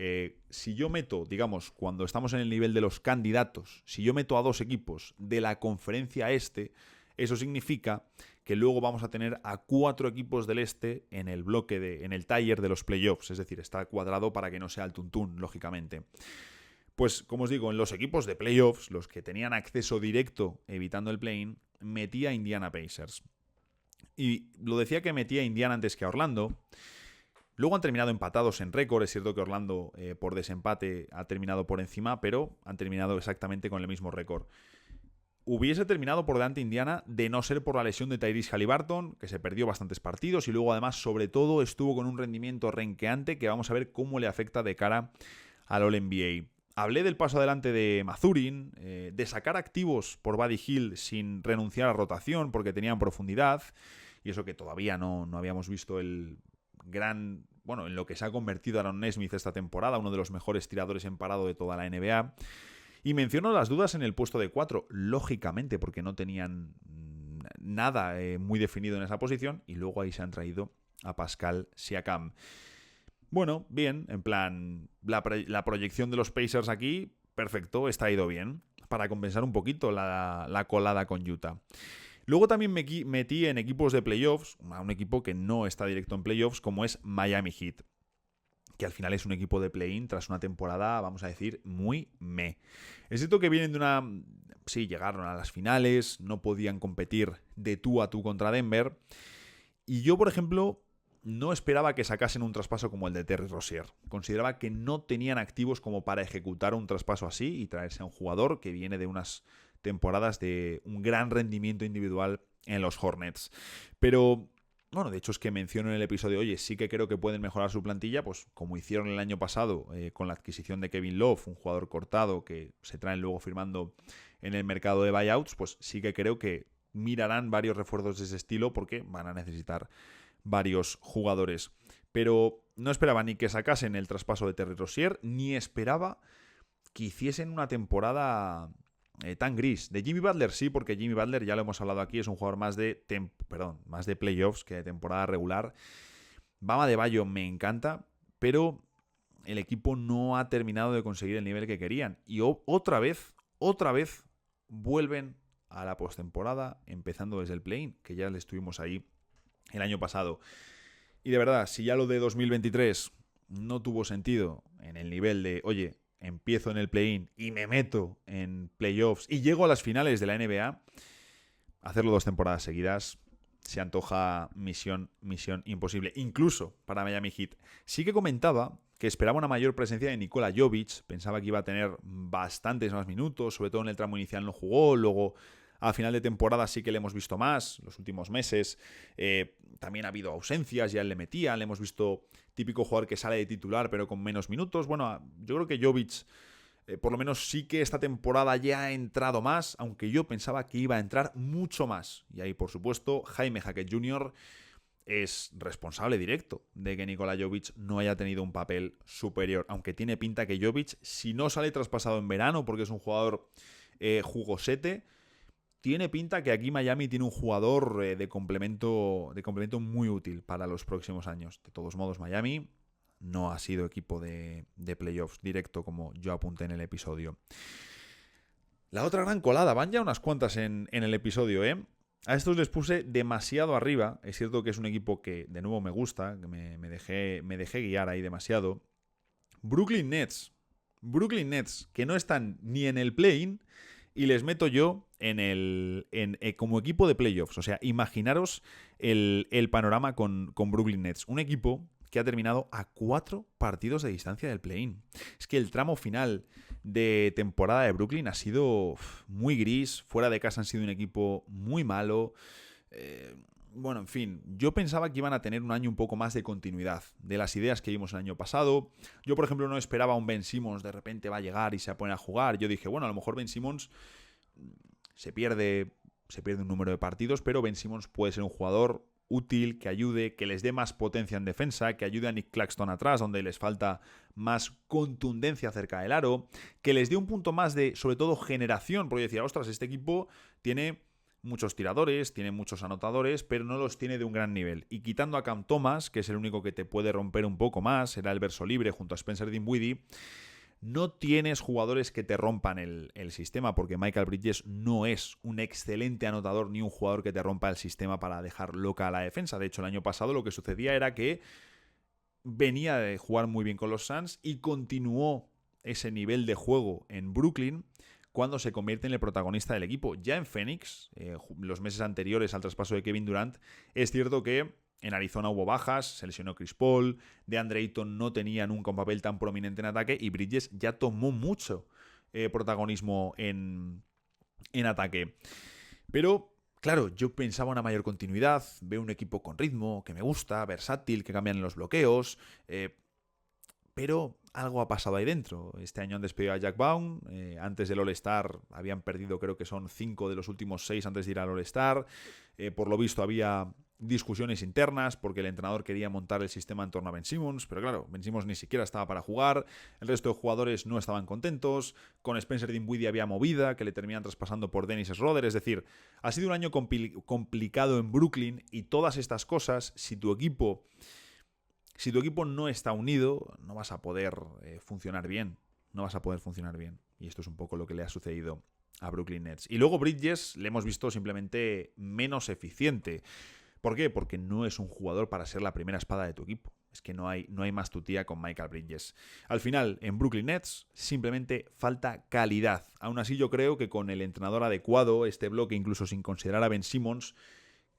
si yo meto, digamos, cuando estamos en el nivel de los candidatos, si yo meto a 2 equipos de la conferencia este, eso significa que luego vamos a tener a 4 equipos del este en el bloque, en el tier de los playoffs. Es decir, está cuadrado para que no sea el tuntún, lógicamente. Pues, como os digo, en los equipos de playoffs, los que tenían acceso directo evitando el play-in, metí a Indiana Pacers. Y lo decía que metía a Indiana antes que a Orlando. Luego han terminado empatados en récord. Es cierto que Orlando por desempate ha terminado por encima, pero han terminado exactamente con el mismo récord. hubiese terminado por delante Indiana de no ser por la lesión de Tyrese Haliburton, que se perdió bastantes partidos y luego además sobre todo estuvo con un rendimiento renqueante que vamos a ver cómo le afecta de cara al All-NBA. Hablé del paso adelante de Mathurin, de sacar activos por Buddy Hield sin renunciar a rotación porque tenían profundidad, y eso que todavía no habíamos visto el gran... Bueno, en lo que se ha convertido Aaron Nesmith esta temporada, uno de los mejores tiradores en parado de toda la NBA. Y menciono las dudas en el puesto de 4, lógicamente, porque no tenían nada muy definido en esa posición, y luego ahí se han traído a Pascal Siakam. Bueno, bien, en plan, la proyección de los Pacers aquí, perfecto, está ido bien, para compensar un poquito la colada con Utah. Luego también me metí en equipos de playoffs, a un equipo que no está directo en playoffs, como es Miami Heat, que al final es un equipo de play-in tras una temporada, vamos a decir, muy meh. Es cierto que vienen de una... Sí, llegaron a las finales, no podían competir de tú a tú contra Denver, y yo, por ejemplo, no esperaba que sacasen un traspaso como el de Terry Rozier. Consideraba que no tenían activos como para ejecutar un traspaso así y traerse a un jugador que viene de unas temporadas de un gran rendimiento individual en los Hornets. Pero, bueno, de hecho es que menciono en el episodio, oye, sí que creo que pueden mejorar su plantilla, pues como hicieron el año pasado con la adquisición de Kevin Love, un jugador cortado que se traen luego firmando en el mercado de buyouts, pues sí que creo que mirarán varios refuerzos de ese estilo porque van a necesitar varios jugadores. Pero no esperaba ni que sacasen el traspaso de Terry Rozier, ni esperaba que hiciesen una temporada tan gris. De Jimmy Butler sí, porque Jimmy Butler, ya lo hemos hablado aquí, es un jugador más de playoffs que de temporada regular. Bam Adebayo me encanta, pero el equipo no ha terminado de conseguir el nivel que querían. Y otra vez vuelven a la postemporada, empezando desde el play-in, que ya le estuvimos ahí el año pasado. Y de verdad, si ya lo de 2023 no tuvo sentido en el nivel de, oye, empiezo en el play-in y me meto en playoffs y llego a las finales de la NBA, hacerlo 2 temporadas seguidas se antoja misión imposible, incluso para Miami Heat. Sí que comentaba que esperaba una mayor presencia de Nikola Jovic, pensaba que iba a tener bastantes más minutos, sobre todo en el tramo inicial no jugó, luego a final de temporada sí que le hemos visto más, los últimos meses. También ha habido ausencias, ya le metían, le hemos visto típico jugador que sale de titular pero con menos minutos. Bueno, yo creo que Jovic, por lo menos sí que esta temporada ya ha entrado más, aunque yo pensaba que iba a entrar mucho más. Y ahí, por supuesto, Jaime Jaquet Jr. es responsable directo de que Nikola Jovic no haya tenido un papel superior, aunque tiene pinta que Jovic, si no sale traspasado en verano porque es un jugador jugosete, tiene pinta que aquí Miami tiene un jugador de complemento muy útil para los próximos años. De todos modos, Miami no ha sido equipo de playoffs directo, como yo apunté en el episodio. La otra gran colada, van ya unas cuantas en el episodio, ¿eh? A estos les puse demasiado arriba. Es cierto que es un equipo que de nuevo me gusta, que me dejé guiar ahí demasiado. Brooklyn Nets, que no están ni en el play-in, y les meto yo como equipo de playoffs. O sea, imaginaros el panorama con Brooklyn Nets. Un equipo que ha terminado a 4 partidos de distancia del play-in. Es que el tramo final de temporada de Brooklyn ha sido muy gris. Fuera de casa han sido un equipo muy malo. Bueno, en fin, yo pensaba que iban a tener un año un poco más de continuidad de las ideas que vimos el año pasado. Yo, por ejemplo, no esperaba a un Ben Simmons de repente va a llegar y se va a poner a jugar. Yo dije, bueno, a lo mejor Ben Simmons se pierde un número de partidos, pero Ben Simmons puede ser un jugador útil, que ayude, que les dé más potencia en defensa, que ayude a Nick Claxton atrás, donde les falta más contundencia cerca del aro, que les dé un punto más de, sobre todo, generación, porque decía, ostras, este equipo tiene muchos tiradores, tiene muchos anotadores, pero no los tiene de un gran nivel. Y quitando a Cam Thomas, que es el único que te puede romper un poco más, será el verso libre junto a Spencer Dinwiddie, no tienes jugadores que te rompan el sistema, porque Michael Bridges no es un excelente anotador ni un jugador que te rompa el sistema para dejar loca a la defensa. De hecho, el año pasado lo que sucedía era que venía de jugar muy bien con los Suns y continuó ese nivel de juego en Brooklyn cuando se convierte en el protagonista del equipo. Ya en Phoenix, los meses anteriores al traspaso de Kevin Durant, es cierto que en Arizona hubo bajas, se lesionó Chris Paul, DeAndre Ayton no tenía nunca un papel tan prominente en ataque y Bridges ya tomó mucho protagonismo en en ataque. Pero, claro, yo pensaba una mayor continuidad, veo un equipo con ritmo, que me gusta, versátil, que cambian los bloqueos, pero algo ha pasado ahí dentro. Este año han despedido a Jack Baum, antes del All-Star habían perdido, creo que son 5 de los últimos 6 antes de ir al All-Star. Por lo visto había discusiones internas porque el entrenador quería montar el sistema en torno a Ben Simmons, pero claro, Ben Simmons ni siquiera estaba para jugar, el resto de jugadores no estaban contentos, con Spencer Dinwiddie había movida que le terminan traspasando por Dennis Schroeder, es decir, ha sido un año complicado en Brooklyn y todas estas cosas, si tu equipo no está unido, no vas a poder funcionar bien. No vas a poder funcionar bien. Y esto es un poco lo que le ha sucedido a Brooklyn Nets. Y luego Bridges le hemos visto simplemente menos eficiente. ¿Por qué? Porque no es un jugador para ser la primera espada de tu equipo. Es que no hay más tutía con Michael Bridges. Al final, en Brooklyn Nets, simplemente falta calidad. Aún así, yo creo que con el entrenador adecuado, este bloque, incluso sin considerar a Ben Simmons,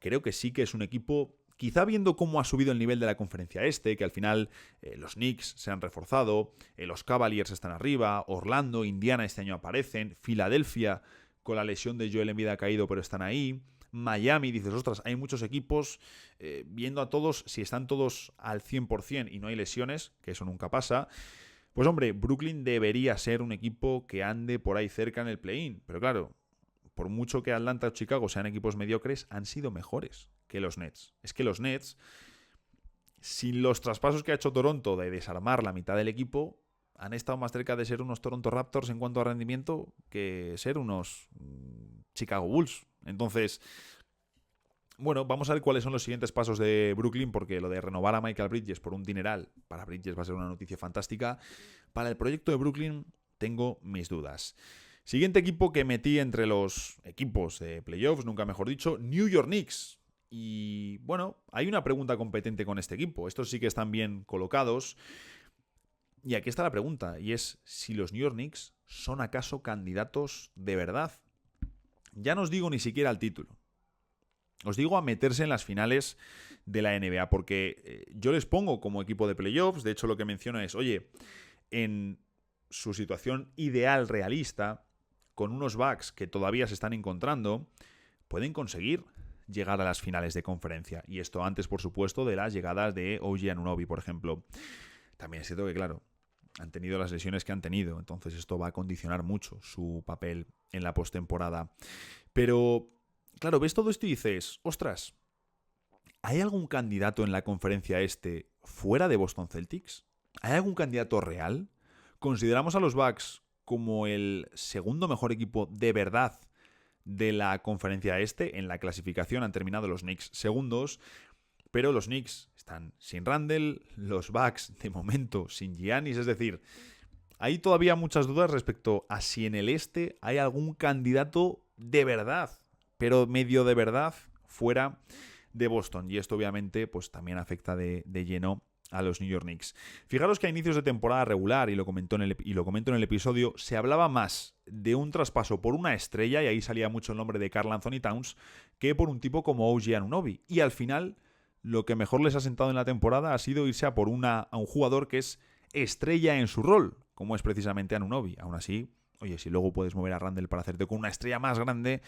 creo que sí que es un equipo. Quizá viendo cómo ha subido el nivel de la conferencia que al final los Knicks se han reforzado, los Cavaliers están arriba, Orlando, Indiana este año aparecen, Filadelfia con la lesión de Joel Embiid ha caído pero están ahí, Miami, dices, ostras, hay muchos equipos, viendo a todos, si están todos al 100% y no hay lesiones, que eso nunca pasa, pues hombre, Brooklyn debería ser un equipo que ande por ahí cerca en el play-in, pero claro, por mucho que Atlanta o Chicago sean equipos mediocres, han sido mejores que los Nets. Es que los Nets, sin los traspasos que ha hecho Toronto de desarmar la mitad del equipo, han estado más cerca de ser unos Toronto Raptors en cuanto a rendimiento que ser unos Chicago Bulls. Entonces, bueno, vamos a ver cuáles son los siguientes pasos de Brooklyn, porque lo de renovar a Michael Bridges por un dineral para Bridges va a ser una noticia fantástica. Para el proyecto de Brooklyn tengo mis dudas. Siguiente equipo que metí entre los equipos de playoffs, nunca mejor dicho, New York Knicks. Y bueno, hay una pregunta competente con este equipo. Estos sí que están bien colocados. Y aquí está la pregunta, y es si los New York Knicks son acaso candidatos de verdad. Ya no os digo ni siquiera el título. Os digo a meterse en las finales de la NBA, porque yo les pongo como equipo de playoffs. De hecho, lo que menciono es, oye, en su situación ideal realista, con unos Bucks que todavía se están encontrando, pueden conseguir llegar a las finales de conferencia. Y esto antes, por supuesto, de las llegadas de OG Anunoby, por ejemplo. También es cierto que, claro, han tenido las lesiones que han tenido, entonces esto va a condicionar mucho su papel en la postemporada. Pero, claro, ves todo esto y dices, ostras, ¿hay algún candidato en la conferencia fuera de Boston Celtics? ¿Hay algún candidato real? ¿Consideramos a los Bucks como el segundo mejor equipo de verdad de la conferencia en la clasificación? Han terminado los Knicks segundos, pero los Knicks están sin Randle, los Bucks de momento sin Giannis, es decir, hay todavía muchas dudas respecto a si en el hay algún candidato de verdad, pero medio de verdad fuera de Boston, y esto obviamente pues también afecta de lleno a los New York Knicks. Fijaros que a inicios de temporada regular, y lo comento en el episodio, se hablaba más de un traspaso por una estrella, y ahí salía mucho el nombre de Karl Anthony Towns, que por un tipo como OG Anunoby. Y al final, lo que mejor les ha sentado en la temporada ha sido irse a por a un jugador que es estrella en su rol, como es precisamente Anunoby. Aún así, oye, si luego puedes mover a Randle para hacerte con una estrella más grande,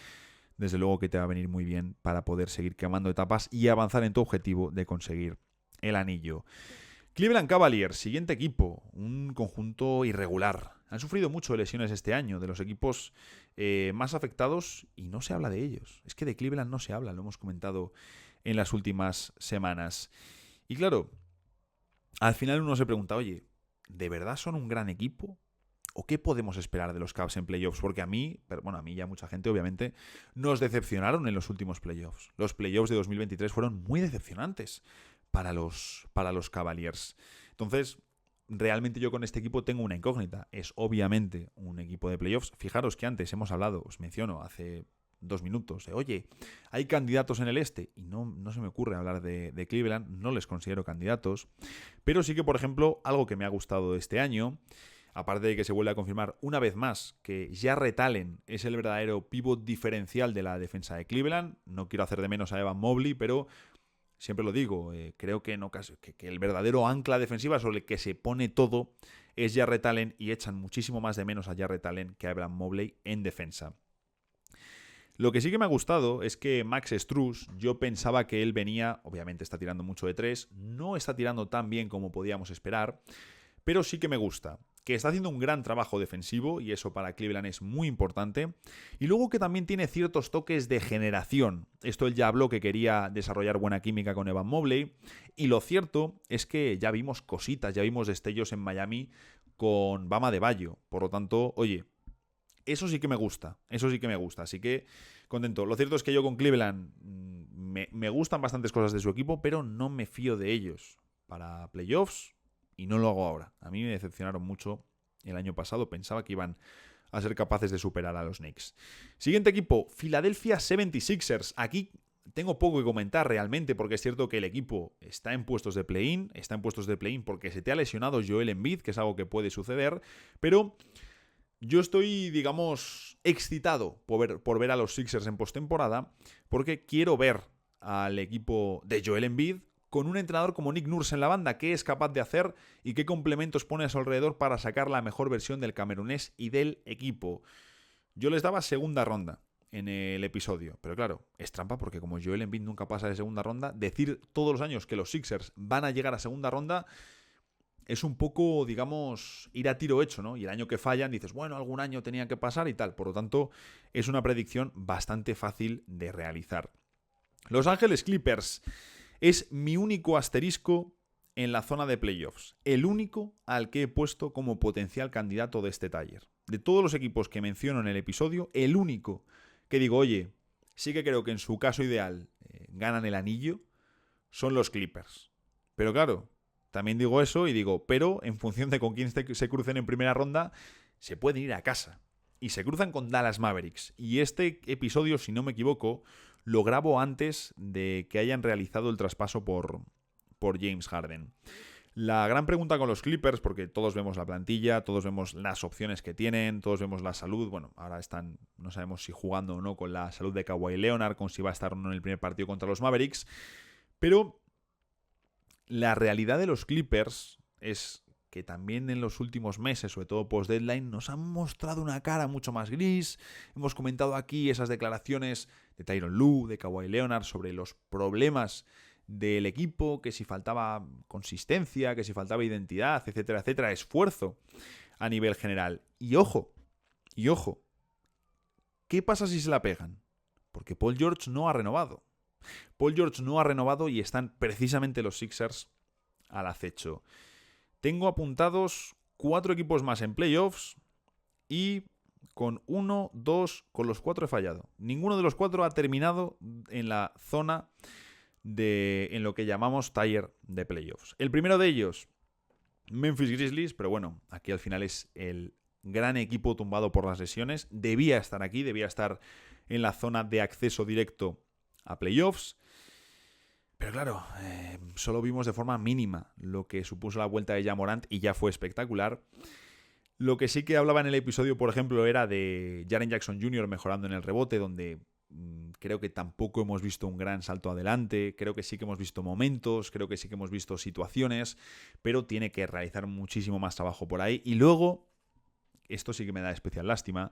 desde luego que te va a venir muy bien para poder seguir quemando etapas y avanzar en tu objetivo de conseguir el anillo. Cleveland Cavaliers, siguiente equipo, un conjunto irregular. Han sufrido mucho de lesiones este año, de los equipos más afectados, y no se habla de ellos. Es que de Cleveland no se habla, lo hemos comentado en las últimas semanas. Y claro, al final uno se pregunta, oye, ¿de verdad son un gran equipo? ¿O qué podemos esperar de los Cavs en playoffs? Porque a mí y a mucha gente, obviamente, nos decepcionaron en los últimos playoffs. Los playoffs de 2023 fueron muy decepcionantes para los Cavaliers. Entonces, realmente yo con este equipo tengo una incógnita. Es obviamente un equipo de playoffs. Fijaros que antes hemos hablado, os menciono, hace 2 minutos, oye, hay candidatos en el y no se me ocurre hablar de Cleveland, no les considero candidatos, pero sí que, por ejemplo, algo que me ha gustado este año, aparte de que se vuelve a confirmar una vez más que Jarrett Allen es el verdadero pivot diferencial de la defensa de Cleveland. No quiero hacer de menos a Evan Mobley, pero siempre lo digo, creo que el verdadero ancla defensiva sobre el que se pone todo es Jarrett Allen, y echan muchísimo más de menos a Jarrett Allen que a Evan Mobley en defensa. Lo que sí que me ha gustado es que Max Strus, yo pensaba que él venía, obviamente está tirando mucho de 3, no está tirando tan bien como podíamos esperar, pero sí que me gusta, que está haciendo un gran trabajo defensivo y eso para Cleveland es muy importante. Y luego que también tiene ciertos toques de generación. Esto él ya habló que quería desarrollar buena química con Evan Mobley. Y lo cierto es que ya vimos cositas, ya vimos destellos en Miami con Bam Adebayo. Por lo tanto, oye, eso sí que me gusta, eso sí que me gusta. Así que contento. Lo cierto es que yo con Cleveland me gustan bastantes cosas de su equipo, pero no me fío de ellos para playoffs. Y no lo hago ahora. A mí me decepcionaron mucho el año pasado. Pensaba que iban a ser capaces de superar a los Knicks. Siguiente equipo, Philadelphia 76ers. Aquí tengo poco que comentar realmente porque es cierto que el equipo está en puestos de play-in. Está en puestos de play-in porque se te ha lesionado Joel Embiid, que es algo que puede suceder. Pero yo estoy, digamos, excitado por ver a los Sixers en postemporada porque quiero ver al equipo de Joel Embiid con un entrenador como Nick Nurse en la banda, qué es capaz de hacer y qué complementos pone a su alrededor para sacar la mejor versión del camerunés y del equipo. Yo les daba segunda ronda en el episodio, pero claro, es trampa porque como Joel Embiid nunca pasa de segunda ronda, decir todos los años que los Sixers van a llegar a segunda ronda es un poco, digamos, ir a tiro hecho, ¿no? Y el año que fallan dices, bueno, algún año tenía que pasar y tal. Por lo tanto, es una predicción bastante fácil de realizar. Los Ángeles Clippers es mi único asterisco en la zona de playoffs. El único al que he puesto como potencial candidato de este taller. De todos los equipos que menciono en el episodio, el único que digo, oye, sí que creo que en su caso ideal ganan el anillo, son los Clippers. Pero claro, también digo eso y digo, pero en función de con quién se crucen en primera ronda, se pueden ir a casa. Y se cruzan con Dallas Mavericks. Y este episodio, si no me equivoco, lo grabo antes de que hayan realizado el traspaso por James Harden. La gran pregunta con los Clippers, porque todos vemos la plantilla, todos vemos las opciones que tienen, todos vemos la salud. Bueno, ahora están, no sabemos si jugando o no con la salud de Kawhi Leonard, con si va a estar o no en el primer partido contra los Mavericks. Pero la realidad de los Clippers es que también en los últimos meses, sobre todo post-deadline, nos han mostrado una cara mucho más gris. Hemos comentado aquí esas declaraciones de Tyronn Lue, de Kawhi Leonard, sobre los problemas del equipo, que si faltaba consistencia, que si faltaba identidad, etcétera, etcétera, esfuerzo a nivel general. Y ojo, ¿qué pasa si se la pegan? Porque Paul George no ha renovado. Paul George no ha renovado y están precisamente los Sixers al acecho. Tengo apuntados 4 equipos más en playoffs y con los 4 he fallado. Ninguno de los 4 ha terminado en la zona en lo que llamamos tier de playoffs. El primero de ellos, Memphis Grizzlies, pero bueno, aquí al final es el gran equipo tumbado por las lesiones. Debía estar aquí, debía estar en la zona de acceso directo a playoffs. Pero claro, solo vimos de forma mínima lo que supuso la vuelta de Ja Morant y ya fue espectacular. Lo que sí que hablaba en el episodio, por ejemplo, era de Jaren Jackson Jr. mejorando en el rebote, donde creo que tampoco hemos visto un gran salto adelante. Creo que sí que hemos visto momentos, creo que sí que hemos visto situaciones, pero tiene que realizar muchísimo más trabajo por ahí. Y luego, esto sí que me da especial lástima,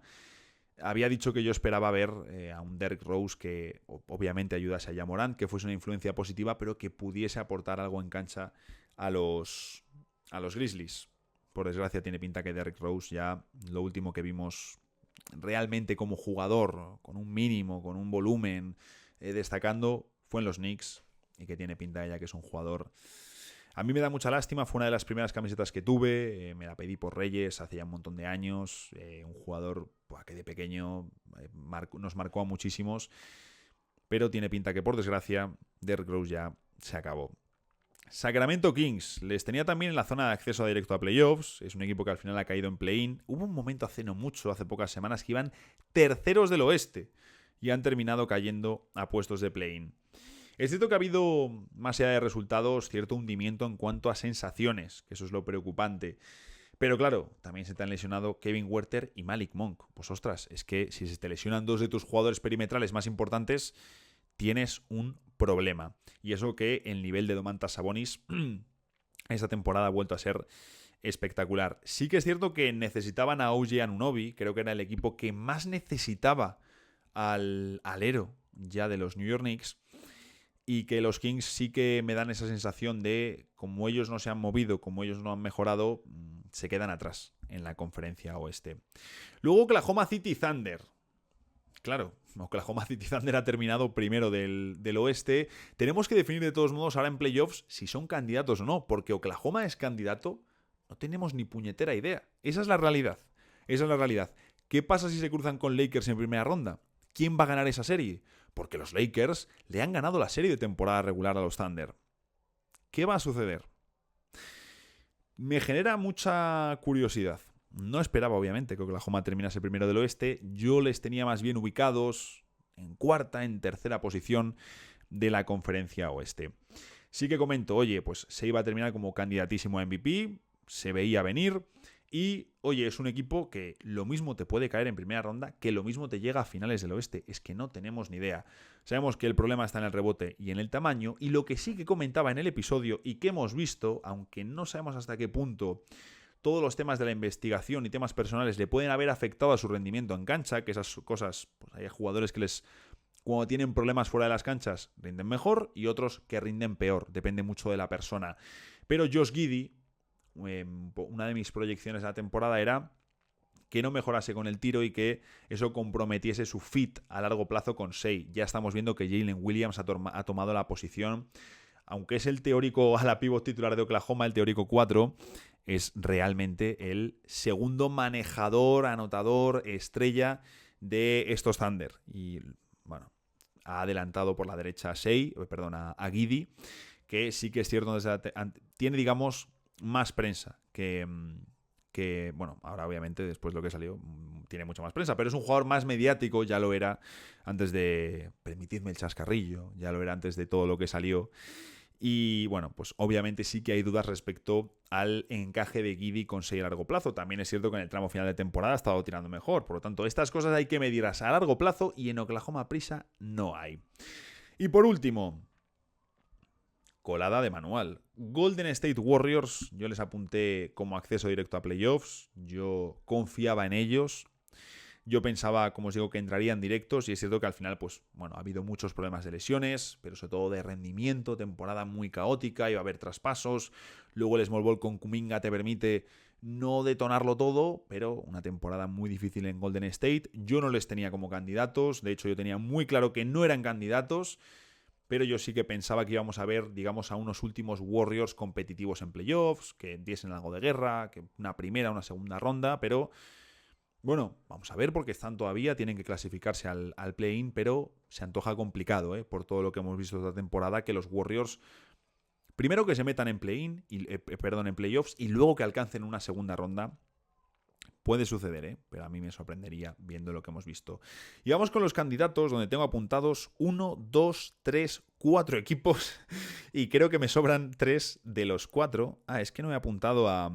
había dicho que yo esperaba ver a un Derrick Rose que obviamente ayudase a Ja Morant, que fuese una influencia positiva, pero que pudiese aportar algo en cancha a los Grizzlies. Por desgracia tiene pinta que Derrick Rose ya lo último que vimos realmente como jugador, con un mínimo, con un volumen destacando, fue en los Knicks y que tiene pinta ya que es un jugador. A mí me da mucha lástima, fue una de las primeras camisetas que tuve, me la pedí por Reyes hace ya un montón de años, un jugador que de pequeño nos marcó a muchísimos, pero tiene pinta que por desgracia Derrick Rose ya se acabó. Sacramento Kings, les tenía también en la zona de acceso directo a playoffs, es un equipo que al final ha caído en play-in. Hubo un momento hace no mucho, hace pocas semanas, que iban terceros del oeste y han terminado cayendo a puestos de play-in. Es cierto que ha habido, más allá de resultados, cierto hundimiento en cuanto a sensaciones, que eso es lo preocupante. Pero claro, también se te han lesionado Kevin Huerter y Malik Monk. Pues ostras, es que si se te lesionan 2 de tus jugadores perimetrales más importantes, tienes un problema. Y eso que el nivel de Domantas Sabonis esta temporada ha vuelto a ser espectacular. Sí que es cierto que necesitaban a OG Anunoby, creo que era el equipo que más necesitaba al alero ya de los New York Knicks, y que los Kings sí que me dan esa sensación de, como ellos no se han movido, como ellos no han mejorado, se quedan atrás en la conferencia oeste. Luego Oklahoma City Thunder. Claro, Oklahoma City Thunder ha terminado primero del oeste. Tenemos que definir de todos modos ahora en playoffs si son candidatos o no, porque Oklahoma es candidato, no tenemos ni puñetera idea. Esa es la realidad. Esa es la realidad. ¿Qué pasa si se cruzan con Lakers en primera ronda? ¿Quién va a ganar esa serie? Porque los Lakers le han ganado la serie de temporada regular a los Thunder. ¿Qué va a suceder? Me genera mucha curiosidad. No esperaba, obviamente, que Oklahoma terminase primero del oeste. Yo les tenía más bien ubicados en cuarta, en tercera posición de la conferencia oeste. Sí que comento, oye, pues se iba a terminar como candidatísimo a MVP, se veía venir. Y, oye, es un equipo que lo mismo te puede caer en primera ronda, que lo mismo te llega a finales del oeste. Es que no tenemos ni idea. Sabemos que el problema está en el rebote y en el tamaño, y lo que sí que comentaba en el episodio y que hemos visto, aunque no sabemos hasta qué punto todos los temas de la investigación y temas personales le pueden haber afectado a su rendimiento en cancha, que esas cosas, pues hay jugadores que cuando tienen problemas fuera de las canchas, rinden mejor, y otros que rinden peor. Depende mucho de la persona. Pero Josh Giddey, una de mis proyecciones de la temporada era que no mejorase con el tiro y que eso comprometiese su fit a largo plazo con Shai. Ya estamos viendo que Jalen Williams ha tomado la posición, aunque es el teórico a la pívot titular de Oklahoma, el teórico 4, es realmente el segundo manejador, anotador, estrella de estos Thunder. Y bueno, ha adelantado por la derecha a Giddey, que sí que es cierto, tiene, digamos, más prensa que, bueno, ahora obviamente después de lo que salió tiene mucha más prensa, pero es un jugador más mediático, ya lo era antes de, permitidme el chascarrillo, ya lo era antes de todo lo que salió. Y bueno, pues obviamente sí que hay dudas respecto al encaje de Giddey con Shai a largo plazo. También es cierto que en el tramo final de temporada ha estado tirando mejor, por lo tanto estas cosas hay que medirlas a largo plazo y en Oklahoma prisa no hay. Y por último, colada de manual. Golden State Warriors, yo les apunté como acceso directo a playoffs, yo confiaba en ellos, yo pensaba, como os digo, que entrarían directos, y es cierto que al final, pues, bueno, ha habido muchos problemas de lesiones, pero sobre todo de rendimiento, temporada muy caótica, iba a haber traspasos, luego el Small Ball con Kuminga te permite no detonarlo todo, pero una temporada muy difícil en Golden State. Yo no les tenía como candidatos, de hecho yo tenía muy claro que no eran candidatos, pero yo sí que pensaba que íbamos a ver, digamos, a unos últimos Warriors competitivos en playoffs, que diesen algo de guerra, que una primera, una segunda ronda, pero bueno, vamos a ver, porque están todavía, tienen que clasificarse al play-in, pero se antoja complicado, por todo lo que hemos visto esta temporada, que los Warriors, primero que se metan en play-in, en playoffs, y luego que alcancen una segunda ronda. Puede suceder, pero a mí me sorprendería viendo lo que hemos visto. Y vamos con los candidatos, donde tengo apuntados 1, 2, 3, 4 equipos, y creo que me sobran 3 de los 4. Es que no he apuntado a...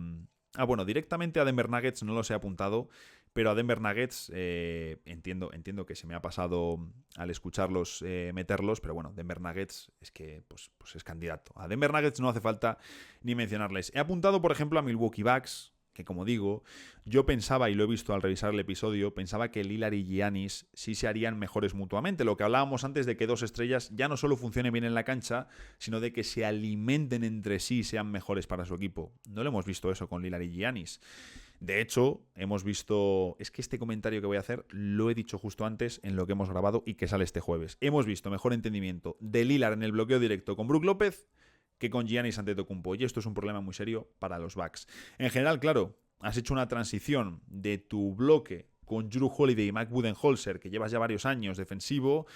bueno, directamente a Denver Nuggets no los he apuntado, pero a Denver Nuggets entiendo que se me ha pasado al escucharlos meterlos, pero bueno, Denver Nuggets es que pues es candidato. A Denver Nuggets no hace falta ni mencionarles. He apuntado, por ejemplo, a Milwaukee Bucks, que como digo, yo pensaba, y lo he visto al revisar el episodio, pensaba que Lillard y Giannis sí se harían mejores mutuamente. Lo que hablábamos antes de que dos estrellas ya no solo funcionen bien en la cancha, sino de que se alimenten entre sí y sean mejores para su equipo. No lo hemos visto eso con Lillard y Giannis. De hecho, hemos visto... Es que este comentario que voy a hacer lo he dicho justo antes en lo que hemos grabado y que sale este jueves. Hemos visto mejor entendimiento de Lillard en el bloqueo directo con Brook López que con Giannis Antetokounmpo. Y esto es un problema muy serio para los Bucks. En general, claro, has hecho una transición de tu bloque con Jrue Holiday y Mike Budenholzer, que llevas ya varios años defensivo,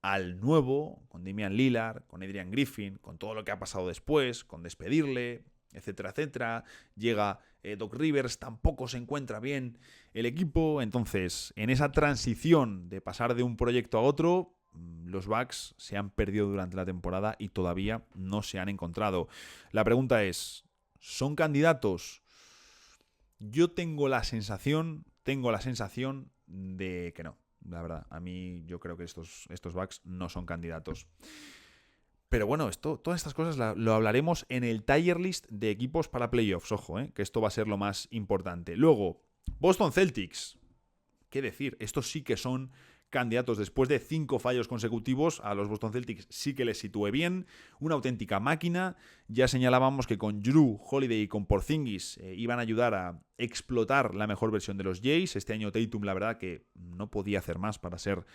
al nuevo, con Damian Lillard, con Adrian Griffin, con todo lo que ha pasado después, con despedirle, etcétera, etcétera. Llega Doc Rivers, tampoco se encuentra bien el equipo. Entonces, en esa transición de pasar de un proyecto a otro, los Bucks se han perdido durante la temporada y todavía no se han encontrado. La pregunta es, ¿son candidatos? Yo tengo la sensación de que no. La verdad, a mí yo creo que estos Bucks no son candidatos. Pero bueno, todas estas cosas lo hablaremos en el tier list de equipos para playoffs. Ojo, que esto va a ser lo más importante. Luego, Boston Celtics. ¿Qué decir? Estos sí que son candidatos después de 5 fallos consecutivos. A los Boston Celtics sí que les situé bien, una auténtica máquina. Ya señalábamos que con Jrue, Holiday y con Porzingis iban a ayudar a explotar la mejor versión de los Jays. Este año Tatum, la verdad que no podía hacer más para ser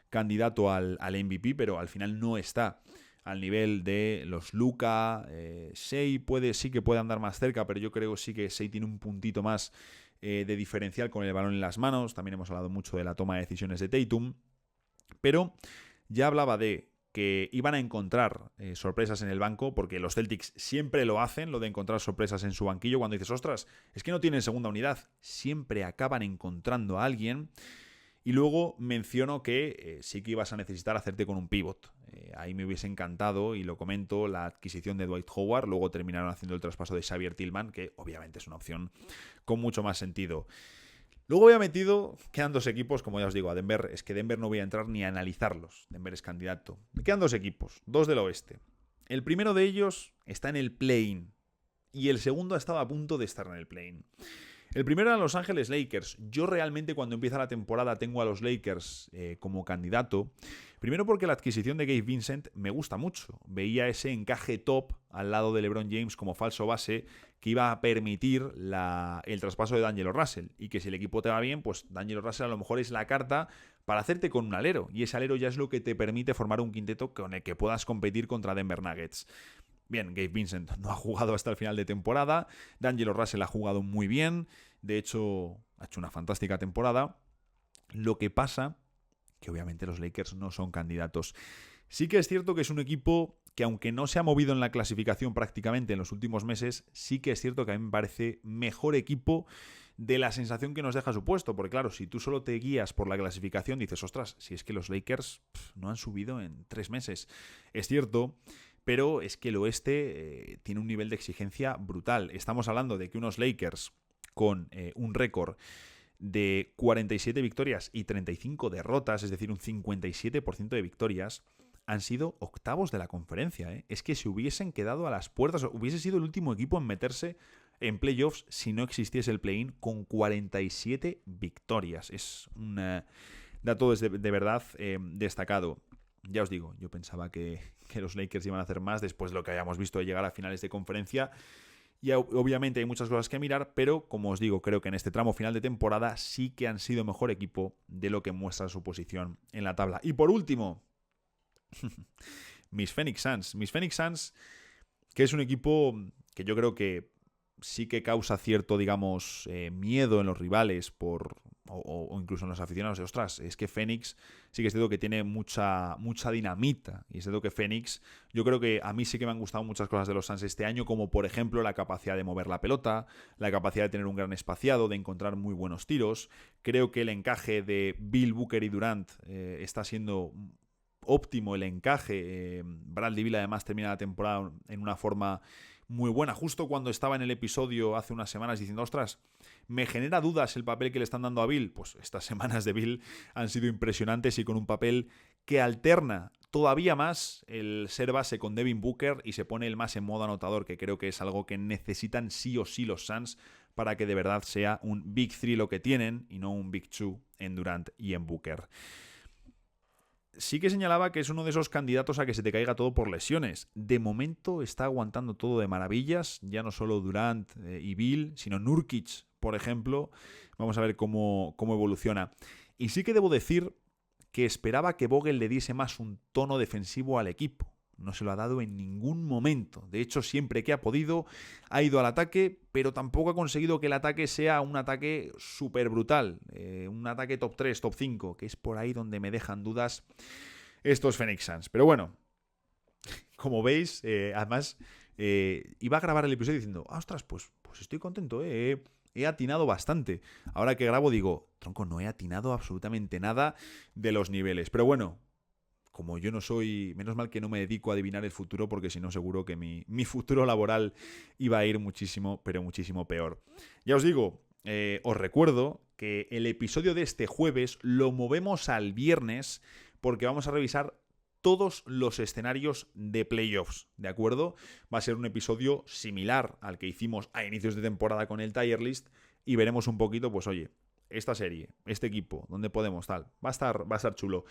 candidato al MVP, pero al final no está al nivel de los Luka. Shea sí que puede andar más cerca, pero yo creo sí que Shea tiene un puntito más de diferencial con el balón en las manos. También hemos hablado mucho de la toma de decisiones de Tatum, pero ya hablaba de que iban a encontrar sorpresas en el banco, porque los Celtics siempre lo hacen, lo de encontrar sorpresas en su banquillo. Cuando dices, ostras, es que no tienen segunda unidad, siempre acaban encontrando a alguien. Y luego menciono que sí que ibas a necesitar hacerte con un pivot. Ahí me hubiese encantado, y lo comento, la adquisición de Dwight Howard. Luego terminaron haciendo el traspaso de Xavier Tillman, que obviamente es una opción con mucho más sentido. Luego había metido, quedan 2 equipos, como ya os digo, a Denver. Es que Denver no voy a entrar ni a analizarlos. Denver es candidato. Me quedan 2 equipos, 2 del oeste. El primero de ellos está en el play-in y el segundo ha estado a punto de estar en el play-in. El primero eran Los Ángeles Lakers. Yo realmente cuando empieza la temporada tengo a los Lakers como candidato. Primero porque la adquisición de Gabe Vincent me gusta mucho. Veía ese encaje top al lado de LeBron James como falso base que iba a permitir el traspaso de D'Angelo Russell. Y que si el equipo te va bien, pues D'Angelo Russell a lo mejor es la carta para hacerte con un alero. Y ese alero ya es lo que te permite formar un quinteto con el que puedas competir contra Denver Nuggets. Bien, Gabe Vincent no ha jugado hasta el final de temporada. D'Angelo Russell ha jugado muy bien. De hecho, ha hecho una fantástica temporada. Lo que pasa que obviamente los Lakers no son candidatos. Sí que es cierto que es un equipo que, aunque no se ha movido en la clasificación prácticamente en los últimos meses, sí que es cierto que a mí me parece mejor equipo de la sensación que nos deja su puesto. Porque claro, si tú solo te guías por la clasificación, dices, ostras, si es que los Lakers no han subido en 3 meses. Es cierto, pero es que el oeste tiene un nivel de exigencia brutal. Estamos hablando de que unos Lakers con un récord de 47 victorias y 35 derrotas, es decir, un 57% de victorias, han sido octavos de la conferencia. Es que se hubiesen quedado a las puertas, hubiese sido el último equipo en meterse en playoffs si no existiese el play-in, con 47 victorias. Es un dato de verdad destacado. Ya os digo, yo pensaba que los Lakers iban a hacer más después de lo que hayamos visto de llegar a finales de conferencia. Y obviamente hay muchas cosas que mirar, pero como os digo, creo que en este tramo final de temporada sí que han sido mejor equipo de lo que muestra su posición en la tabla. Y por último, mis Phoenix Suns. Mis Phoenix Suns, que es un equipo que yo creo que sí que causa cierto, digamos, miedo en los rivales o incluso en los aficionados. Ostras, es que Phoenix sí que es cierto que tiene mucha dinamita. Y es cierto que Phoenix, yo creo que a mí sí que me han gustado muchas cosas de los Suns este año, como por ejemplo la capacidad de mover la pelota, la capacidad de tener un gran espaciado, de encontrar muy buenos tiros. Creo que el encaje de Bill, Booker y Durant está siendo óptimo, el encaje. Bradley Beal además termina la temporada en una forma muy buena. Justo cuando estaba en el episodio hace unas semanas diciendo, ostras, me genera dudas el papel que le están dando a Bill. Pues estas semanas de Bill han sido impresionantes y con un papel que alterna todavía más el ser base con Devin Booker y se pone el más en modo anotador, que creo que es algo que necesitan sí o sí los Suns para que de verdad sea un Big 3 lo que tienen y no un Big 2 en Durant y en Booker. Sí que señalaba que es uno de esos candidatos a que se te caiga todo por lesiones. De momento está aguantando todo de maravillas, ya no solo Durant y Bill, sino Nurkic, por ejemplo. Vamos a ver cómo evoluciona. Y sí que debo decir que esperaba que Vogel le diese más un tono defensivo al equipo. No se lo ha dado en ningún momento. De hecho, siempre que ha podido, ha ido al ataque, pero tampoco ha conseguido que el ataque sea un ataque súper brutal. Un ataque top 3, top 5, que es por ahí donde me dejan dudas estos Phoenix Suns. Pero bueno, como veis, además, iba a grabar el episodio diciendo, ostras, pues estoy contento, he atinado bastante. Ahora que grabo digo, tronco, no he atinado absolutamente nada de los niveles. Pero bueno, como yo no soy, menos mal que no me dedico a adivinar el futuro, porque si no seguro que mi futuro laboral iba a ir muchísimo, pero muchísimo peor. Ya os digo, os recuerdo que el episodio de este jueves lo movemos al viernes porque vamos a revisar todos los escenarios de playoffs, ¿de acuerdo? Va a ser un episodio similar al que hicimos a inicios de temporada con el Tier List y veremos un poquito, pues oye, esta serie, este equipo, dónde podemos, tal. Va a estar chulo.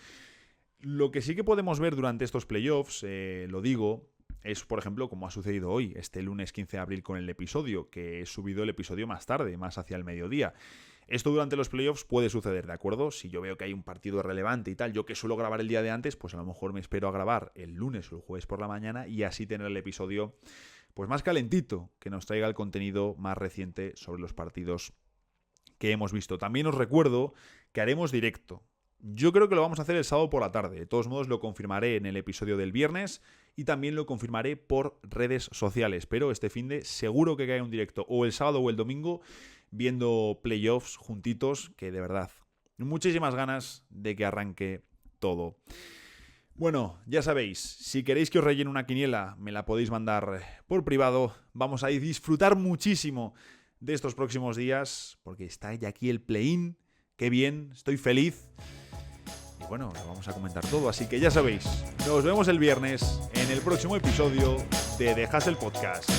Lo que sí que podemos ver durante estos playoffs, lo digo, es, por ejemplo, como ha sucedido hoy, este lunes 15 de abril con el episodio, que he subido el episodio más tarde, más hacia el mediodía. Esto durante los playoffs puede suceder, ¿de acuerdo? Si yo veo que hay un partido relevante y tal, yo que suelo grabar el día de antes, pues a lo mejor me espero a grabar el lunes o el jueves por la mañana y así tener el episodio pues más calentito, que nos traiga el contenido más reciente sobre los partidos que hemos visto. También os recuerdo que haremos directo. Yo creo que lo vamos a hacer el sábado por la tarde. De todos modos lo confirmaré en el episodio del viernes y también lo confirmaré por redes sociales. Pero este finde seguro que cae un directo o el sábado o el domingo viendo playoffs juntitos, que de verdad, muchísimas ganas de que arranque todo. Bueno, ya sabéis, si queréis que os rellene una quiniela, me la podéis mandar por privado. Vamos a disfrutar muchísimo de estos próximos días, porque está ya aquí el play-in. Qué bien, estoy feliz. Y bueno, lo vamos a comentar todo, así que ya sabéis, nos vemos el viernes en el próximo episodio de The Hustle Podcast.